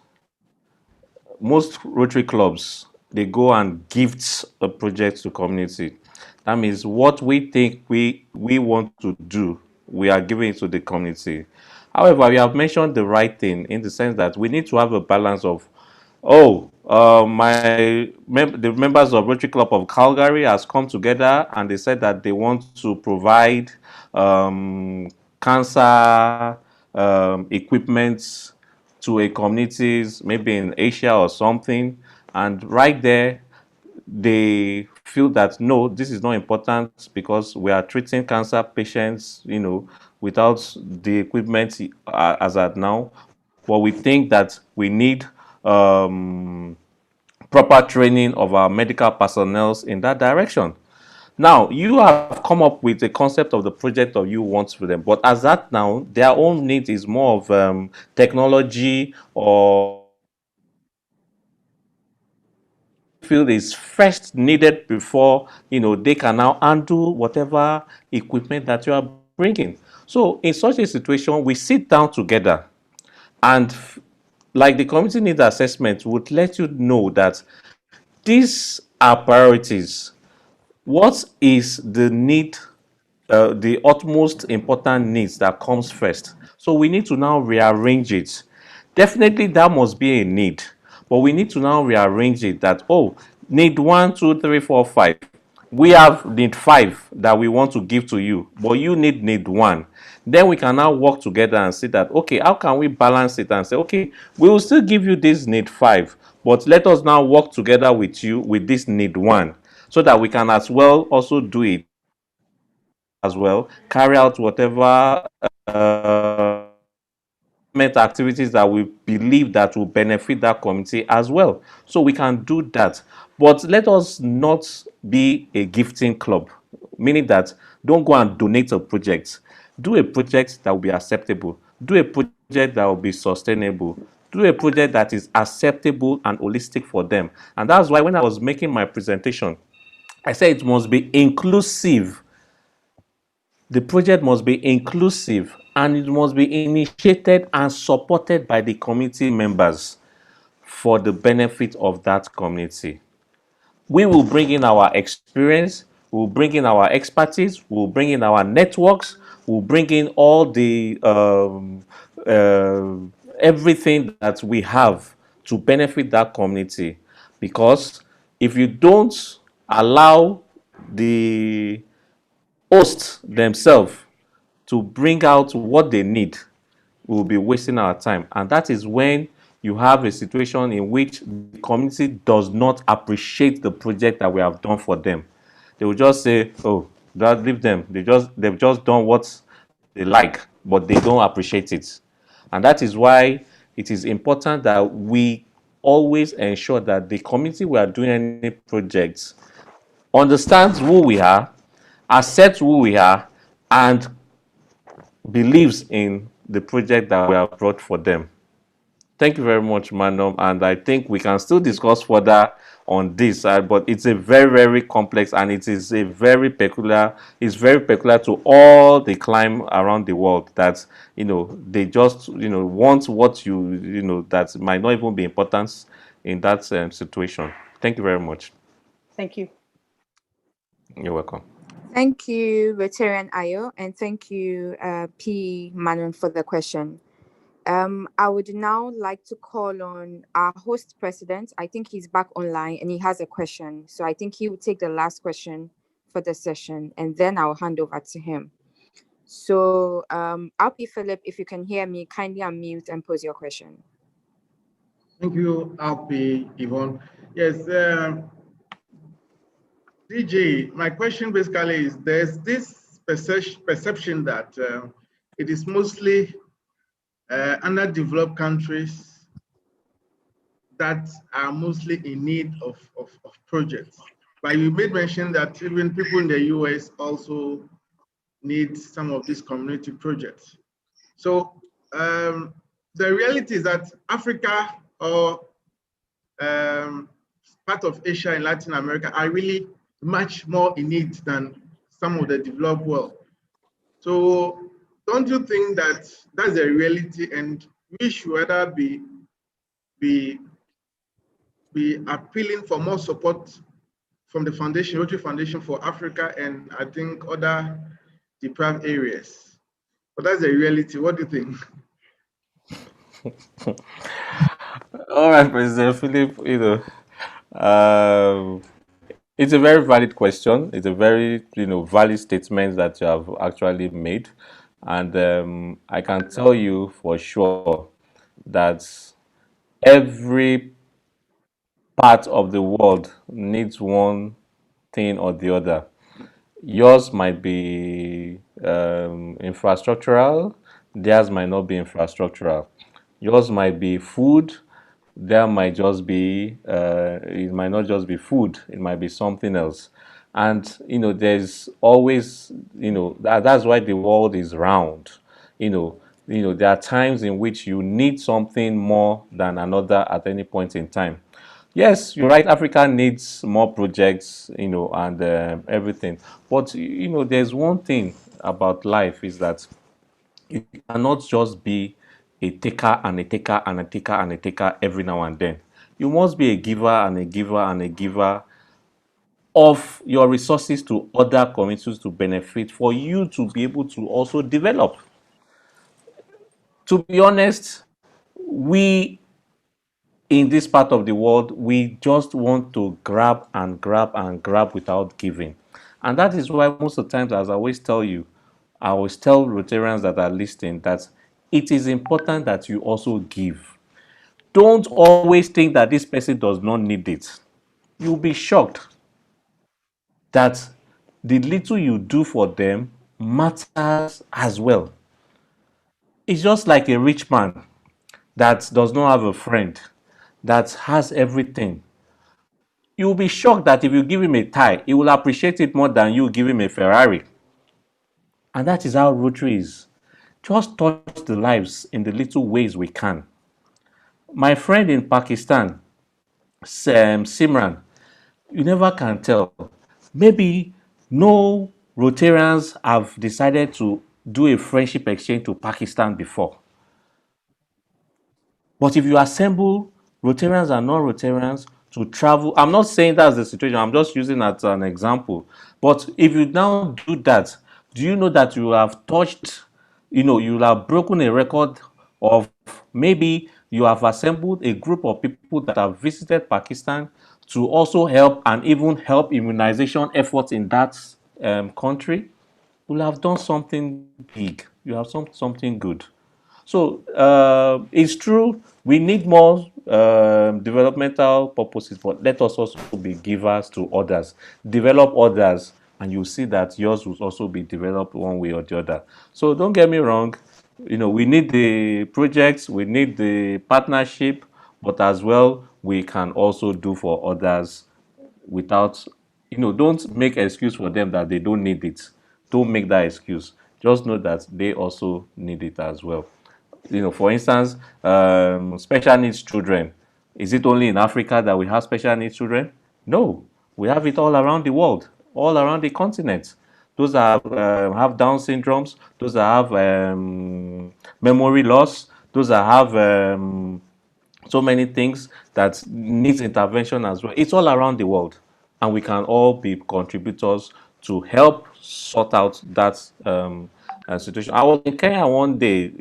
most Rotary clubs, they go and gift a project to community. That means what we think we want to do, we are giving it to the community. However, you have mentioned the right thing in the sense that we need to have a balance of, the members of Rotary Club of Calgary has come together and they said that they want to provide cancer equipment to a communities, maybe in Asia or something, and right there they feel that no, this is not important because we are treating cancer patients, without the equipment as at now. But we think that we need proper training of our medical personnel in that direction. Now, you have come up with a concept of the project that you want for them, but as that now, their own need is more of technology or field is first needed before they can now handle whatever equipment that you are bringing. So in such a situation, we sit down together and like the community needs assessment would let you know that these are priorities. What is the need the utmost important needs that comes first. So we need to now rearrange it. Definitely that must be a need, but we need to now rearrange it that, oh, need 1, 2, 3, 4, 5. We have need 5 that we want to give to you, but you need 1. Then we can now work together and see that, okay, how can we balance it and say, okay, we will still give you this need 5, but let us now work together with you with this need 1, so that we can as well also do it as well, carry out whatever activities that we believe that will benefit that community as well. So we can do that. But let us not be a gifting club, meaning that don't go and donate a project. Do a project that will be acceptable. Do a project that will be sustainable. Do a project that is acceptable and holistic for them. And that's why when I was making my presentation, I said it must be inclusive. The project must be inclusive and it must be initiated and supported by the community members for the benefit of that community. We will bring in our experience, we'll bring in our expertise, we'll bring in our networks, we'll bring in all the uh, everything that we have to benefit that community. Because if you don't allow the hosts themselves to bring out what they need, we will be wasting our time. And that is when you have a situation in which the community does not appreciate the project that we have done for them. They will just say, oh, that leave them. They've just done what they like, but they don't appreciate it. And that is why it is important that we always ensure that the community we are doing any projects understands who we are, accepts who we are, and believes in the project that we have brought for them. Thank you very much, Manom. And I think we can still discuss further on this, but it's a very, very complex and it is a very peculiar, it's very peculiar to all the climb around the world that, they just, want what that might not even be important in that situation. Thank you very much. Thank you. You're welcome. Thank you, Rotary Ayo, and thank you, P. Manon, for the question. I would now like to call on our host president. I think he's back online and he has a question. So I think he will take the last question for the session and then I'll hand over to him. So Alpi Philip, if you can hear me, kindly unmute and pose your question. Thank you, Alpi, Yvonne. Yes, DG, my question basically is there's this perception that it is mostly underdeveloped countries that are mostly in need of projects. But you made mention that even people in the US also need some of these community projects. So the reality is that Africa or part of Asia and Latin America are really much more in need than some of the developed world. So don't you think that that's a reality and we should rather be appealing for more support from the foundation, Rotary Foundation for Africa and I think other deprived areas? But that's a reality. What do you think? All right, President Philip, it's a very valid question. It's a very, valid statement that you have actually made. And I can tell you for sure that every part of the world needs one thing or the other. Yours might be infrastructural, theirs might not be infrastructural. Yours might be food, there might just be it might not just be food, it might be something else. And there's always, that's why the world is round. There are times in which you need something more than another at any point in time. Yes, you're right, Africa needs more projects, and everything. But there's one thing about life is that you cannot just be a taker and a taker and a taker and a taker every now and then. You must be a giver and a giver and a giver of your resources to other communities to benefit, for you to be able to also develop. To be honest, we in this part of the world, we just want to grab and grab and grab without giving. And that is why most of the times, as I always tell you, I always tell Rotarians that are listening that it is important that you also give. Don't always think that this person does not need it. You'll be shocked that the little you do for them matters as well. It's just like a rich man that does not have a friend, that has everything. You'll be shocked that if you give him a tie, he will appreciate it more than you give him a Ferrari. And that is how Rotary is. Just touch the lives in the little ways we can. My friend in Pakistan, Simran, you never can tell. Maybe no Rotarians have decided to do a friendship exchange to Pakistan before. But if you assemble Rotarians and non-Rotarians to travel, I'm not saying that's the situation, I'm just using that as an example. But if you now do that, do you know that you have touched, you will have broken a record of maybe you have assembled a group of people that have visited Pakistan to also help and even help immunization efforts in that country? You'll have done something big. You have something good. So it's true, we need more developmental purposes, but let us also be givers to others. Develop others, and you'll see that yours will also be developed one way or the other. So don't get me wrong, we need the projects, we need the partnership, but as well, we can also do for others without, don't make excuse for them that they don't need it. Don't make that excuse. Just know that they also need it as well. For instance, special needs children. Is it only in Africa that we have special needs children? No, we have it all around the world, all around the continent. Those that have Down syndromes, those that have memory loss, those that have so many things that needs intervention as well. It's all around the world, and we can all be contributors to help sort out that situation. I was in Kenya one day,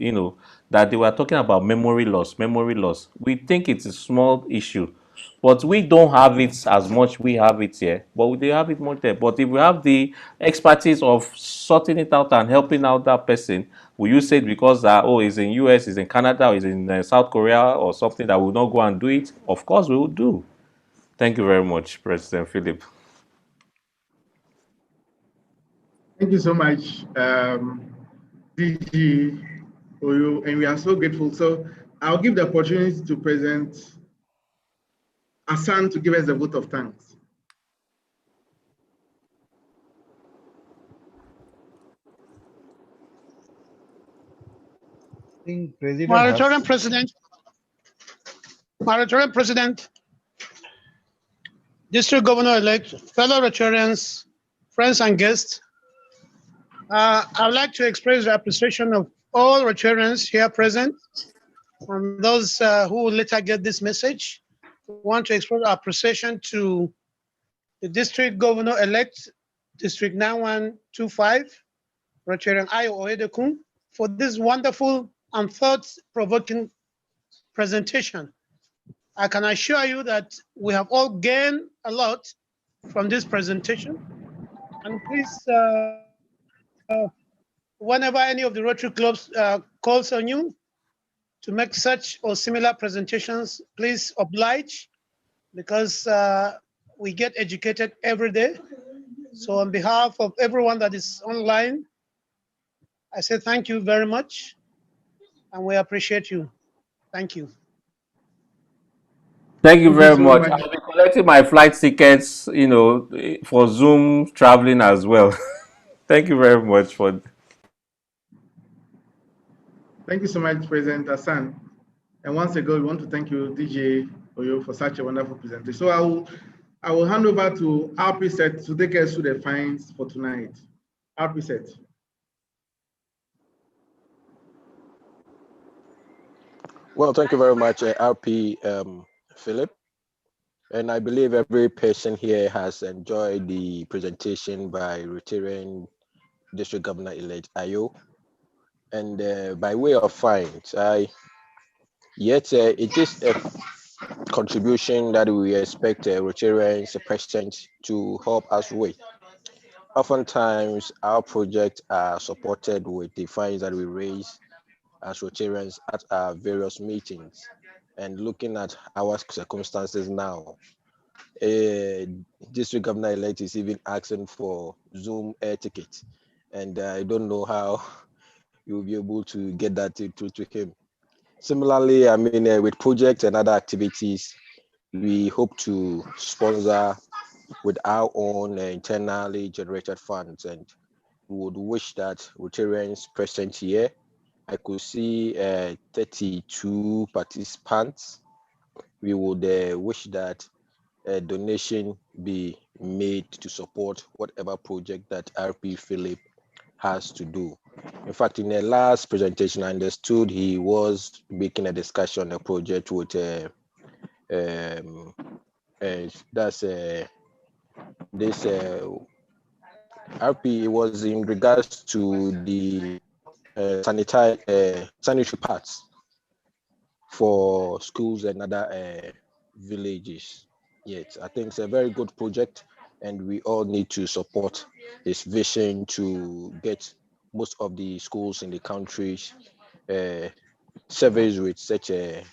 that they were talking about memory loss. Memory loss. We think it's a small issue, but we don't have it as much. We have it here, but they have it more there. But if we have the expertise of sorting it out and helping out that person, will you say it because he's in US, he's in Canada, or he's in South Korea or something, that will not go and do it? Of course we will do. Thank you very much, President Philip. Thank you so much, DG Oyo, and we are so grateful. So I'll give the opportunity to President Hassan to give us a vote of thanks. I think President Rotarian President, District Governor-elect, fellow Rotarians, friends and guests, I would like to express the appreciation of all Rotarians here present and those who will later get this message. We want to express our appreciation to the District Governor-elect, District 9125, Rotarian Ayo Oyedokun, for this wonderful and thought-provoking presentation. I can assure you that we have all gained a lot from this presentation. And please, whenever any of the Rotary clubs calls on you to make such or similar presentations, please oblige, because we get educated every day. So on behalf of everyone that is online, I say thank you very much, and we appreciate you. Thank you. Thank you very much. I'll be collecting my flight tickets, for Zoom traveling as well. Thank you very much for. Thank you so much, President Hassan. And once again, we want to thank you, DG Oyo, for such a wonderful presentation. So I will hand over to RP Set to take us through the finds for tonight. RP Set. Well, thank you very much, RP Philip. And I believe every person here has enjoyed the presentation by Rotarian District Governor-elect Ayo. And by way of finds, it is a contribution that we expect Rotarians present to help us with. Oftentimes, our projects are supported with the funds that we raise as Rotarians at our various meetings. And looking at our circumstances now, District Governor-elect is even asking for Zoom air tickets. And I don't know how you'll be able to get that to him. Similarly, I mean, with projects and other activities, we hope to sponsor with our own internally generated funds, and we would wish that Rotarians present here. I could see 32 participants. We would wish that a donation be made to support whatever project that RP Philip has to do. In fact, in the last presentation, I understood he was making a discussion on a project with this RP. Was in regards to the sanitary parts for schools and other villages. Yes, I think it's a very good project, and we all need to support his vision to get most of the schools in the country serviced with such a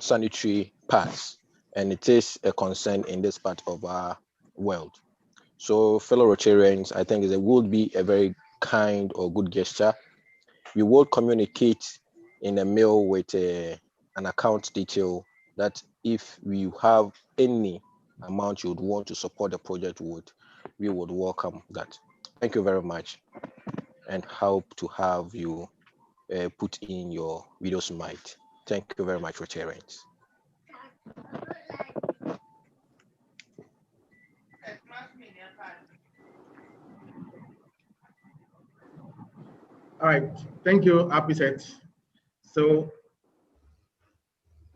sanitary pads, and it is a concern in this part of our world. So, fellow Rotarians, I think it would be a very kind or good gesture. We will communicate in a mail with an account detail that if we have any amount you would want to support the project with, we would welcome that. Thank you very much, and hope to have you put in your widow's mite. Thank you very much, Rotarians. All right, thank you, Apiset. So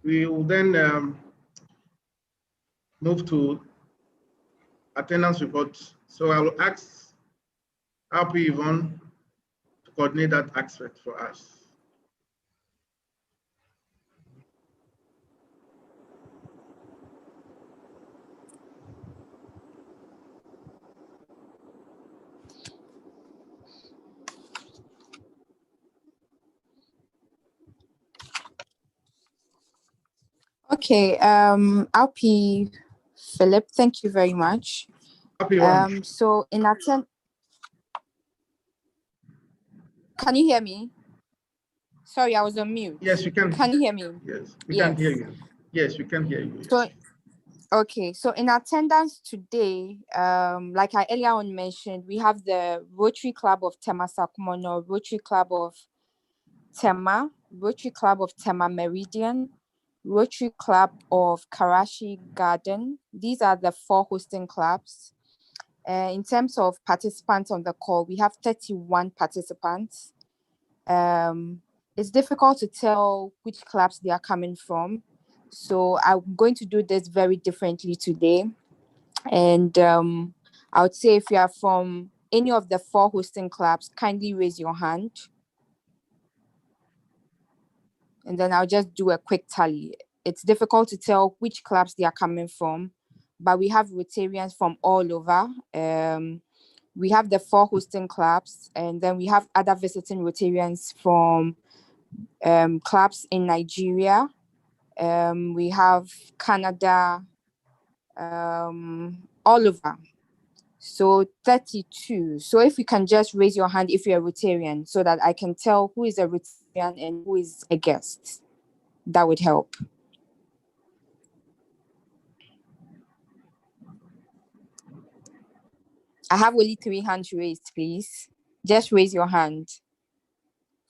we will then move to attendance reports. So I will ask RP Yvonne to coordinate that aspect for us. Okay, RP Philip, thank you very much. So in can you hear me? Sorry, I was on mute. Yes, you can. Can you hear me? Yes, we can hear you. Yes, we can hear you. So, okay, so in attendance today, like I earlier on mentioned, we have the Rotary Club of Tema Sakumono, Rotary Club of Tema, Rotary Club of Tema Meridian, Rotary Club of Karachi Garden. These are the 4 hosting clubs. In terms of participants on the call, we have 31 participants. It's difficult to tell which clubs they are coming from. So I'm going to do this very differently today. And I would say if you are from any of the 4 hosting clubs, kindly raise your hand. And then I'll just do a quick tally. It's difficult to tell which clubs they are coming from, but we have Rotarians from all over. We have the 4 hosting clubs, and then we have other visiting Rotarians from clubs in Nigeria. We have Canada, all over. So 32. So if you can just raise your hand if you're a Rotarian, so that I can tell who is a Rotarian and who is a guest. That would help. I have only 3 hands raised, please. Just raise your hand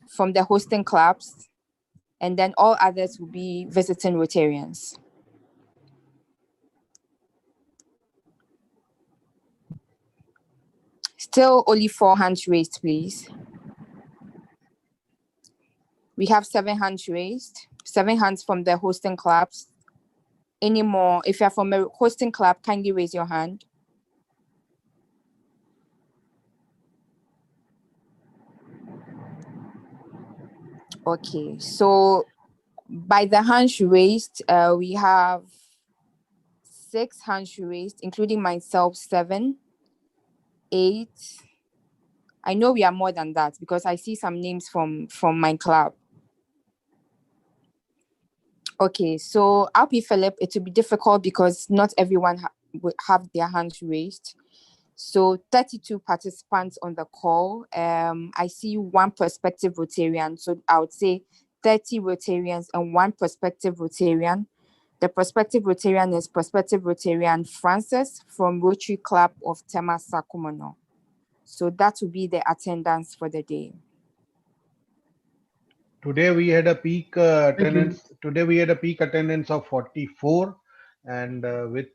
from the hosting clubs, and then all others will be visiting Rotarians. Still only 4 hands raised, please. We have 7 hands raised, 7 hands from the hosting clubs. Any more? If you're from a hosting club, kindly raise your hand. Okay, so by the hands raised, we have 6 hands raised, including myself, 7, 8. I know we are more than that because I see some names from my club. Okay, so RP Philip, it will be difficult because not everyone would have their hands raised. So 32 participants on the call. I see 1 prospective Rotarian. So I would say 30 Rotarians and 1 prospective Rotarian. The prospective Rotarian is prospective Rotarian Francis from Rotary Club of Tema, Sakumono. So that will be the attendance for the day. Today we had a peak attendance. Today we had a peak attendance of 44, and with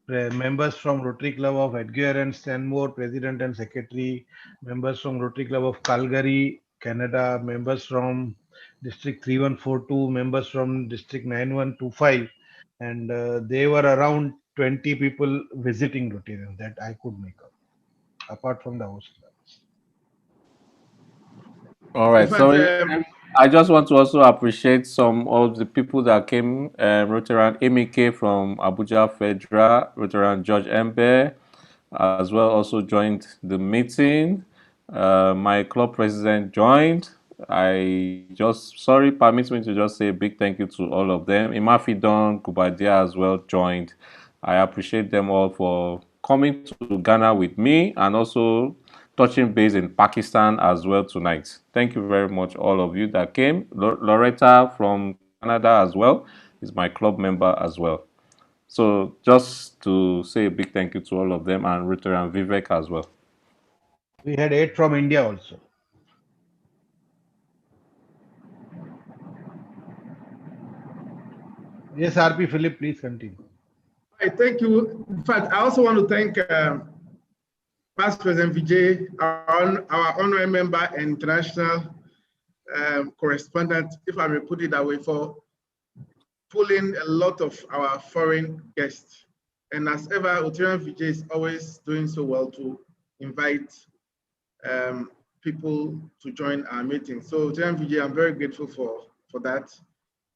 members from Rotary Club of Edgware and Stanmore, President and Secretary, members from Rotary Club of Calgary, Canada, members from District 3142, members from District 9125, and they were around 20 people visiting Rotarians that I could make up, apart from the host clubs. All right, so I just want to also appreciate some of the people that came. Rotarian Emike from Abuja Federal, Rotarian George Embe, as well also joined the meeting. My club president joined. Permit me to just say a big thank you to all of them. Imafidon Kubadia as well joined. I appreciate them all for coming to Ghana with me and also touching base in Pakistan as well tonight. Thank you very much, all of you that came. Loretta from Canada as well is my club member as well. So just to say a big thank you to all of them and Rotary and Vivek as well. We had 8 from India also. Yes, RP Philip, please continue. Right, thank you. In fact, I also want to thank Past President Vijay, our honorary member and international correspondent, if I may put it that way, for pulling a lot of our foreign guests. And as ever, Rotarian Vijay is always doing so well to invite people to join our meeting. So Rotarian Vijay, I'm very grateful for that.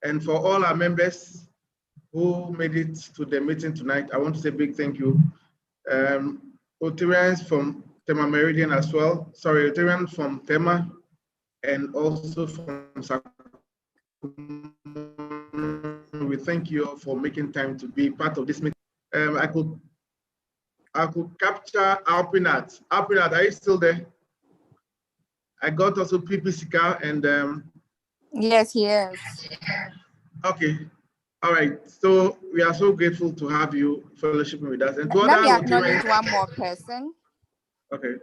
And for all our members who made it to the meeting tonight, I want to say a big thank you. Rotarians from Tema Meridian as well. Sorry, Rotarians from Tema and also from Sakumono. We thank you all for making time to be part of this meeting. I could capture Alpinat. Alpinat, are you still there? I got also PPCK and yes, he is. Okay. All right. So we are so grateful to have you fellowshipping with us. And Let me acknowledge one more person. Okay.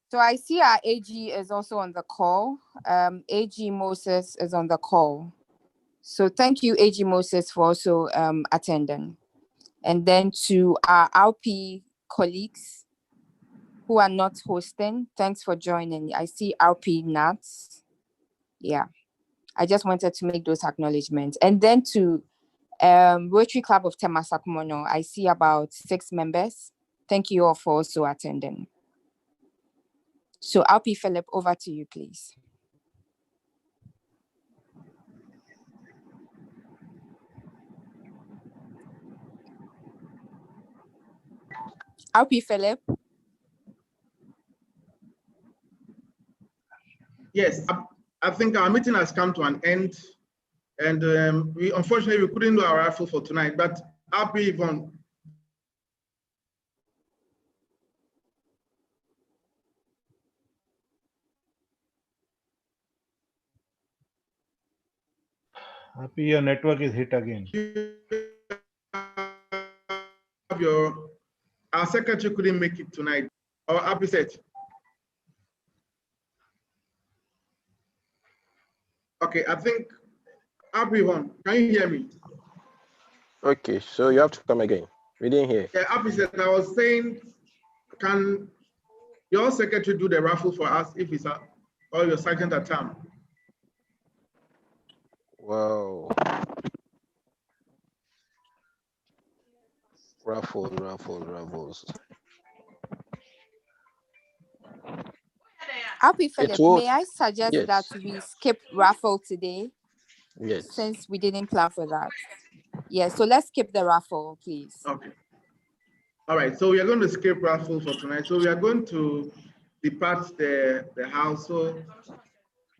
So I see our AG is also on the call. AG Moses is on the call. So thank you, AG Moses, for also attending. And then to our RP colleagues who are not hosting, thanks for joining. I see RP Nats. Yeah, I just wanted to make those acknowledgements. And then to Rotary Club of Tema Sakumono, I see about 6 members. Thank you all for also attending. So RP Philip, over to you, please. RP Philip. Yes, I think our meeting has come to an end, and we unfortunately we couldn't do our raffle for tonight. But RP Yvonne. Happy, your network is hit again. Our secretary couldn't make it tonight. Or Happy said. Okay, I think Happy one. Can you hear me? Okay, so you have to come again. We didn't hear. Yeah, Happy said, I was saying, can your secretary do the raffle for us if it's or your sergeant at time? Wow. Raffles. Happy It Philip, will, may I suggest that yes, we skip raffle today yes. since we didn't plan for that? Yeah, so let's skip the raffle, please. Okay. All right, so we are going to skip raffle for tonight. So we are going to depart the house. So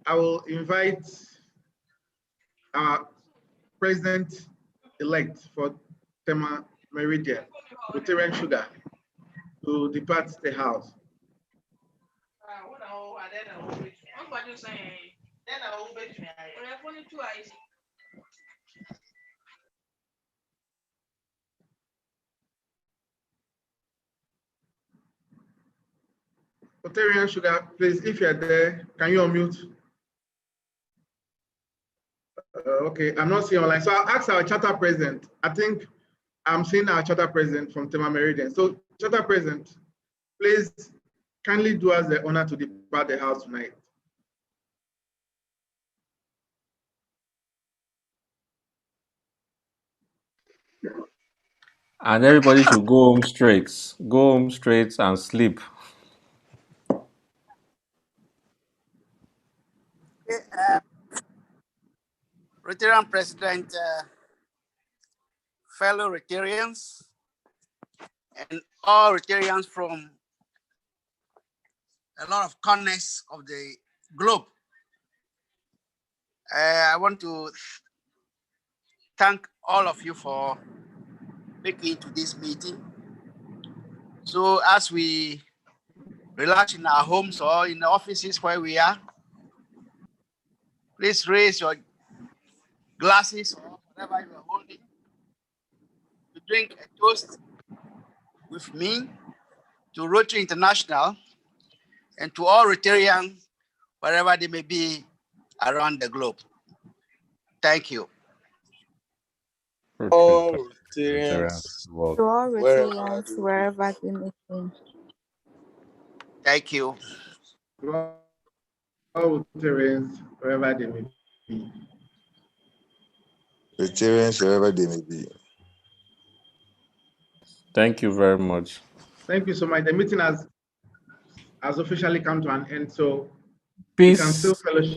I will invite our president-elect for Tema Meridian, Rotary Sugar, to depart the house. Rotary Sugar, please, if you're there, can you unmute? Okay, I'm not seeing online. So I'll ask our charter president. I think I'm seeing our charter president from Tema Meridian. So charter president, please kindly do us the honor to depart the house tonight. And everybody should go home straight. Go home straight and sleep. Rotarian President, fellow Rotarians, and all Rotarians from a lot of corners of the globe. I want to thank all of you for making it to this meeting. So as we relax in our homes or in the offices where we are, please raise your glasses or whatever you are holding to drink a toast with me to Rotary International and to all Rotarians, wherever they may be around the globe. Thank you. All Rotarians, To all Rotarians, wherever they may be. Thank you. All Rotarians, wherever they may be. Rotarians, wherever they may be. Thank you very much. Thank you so much. The meeting has officially come to an end, so Peace. we can still fellowship.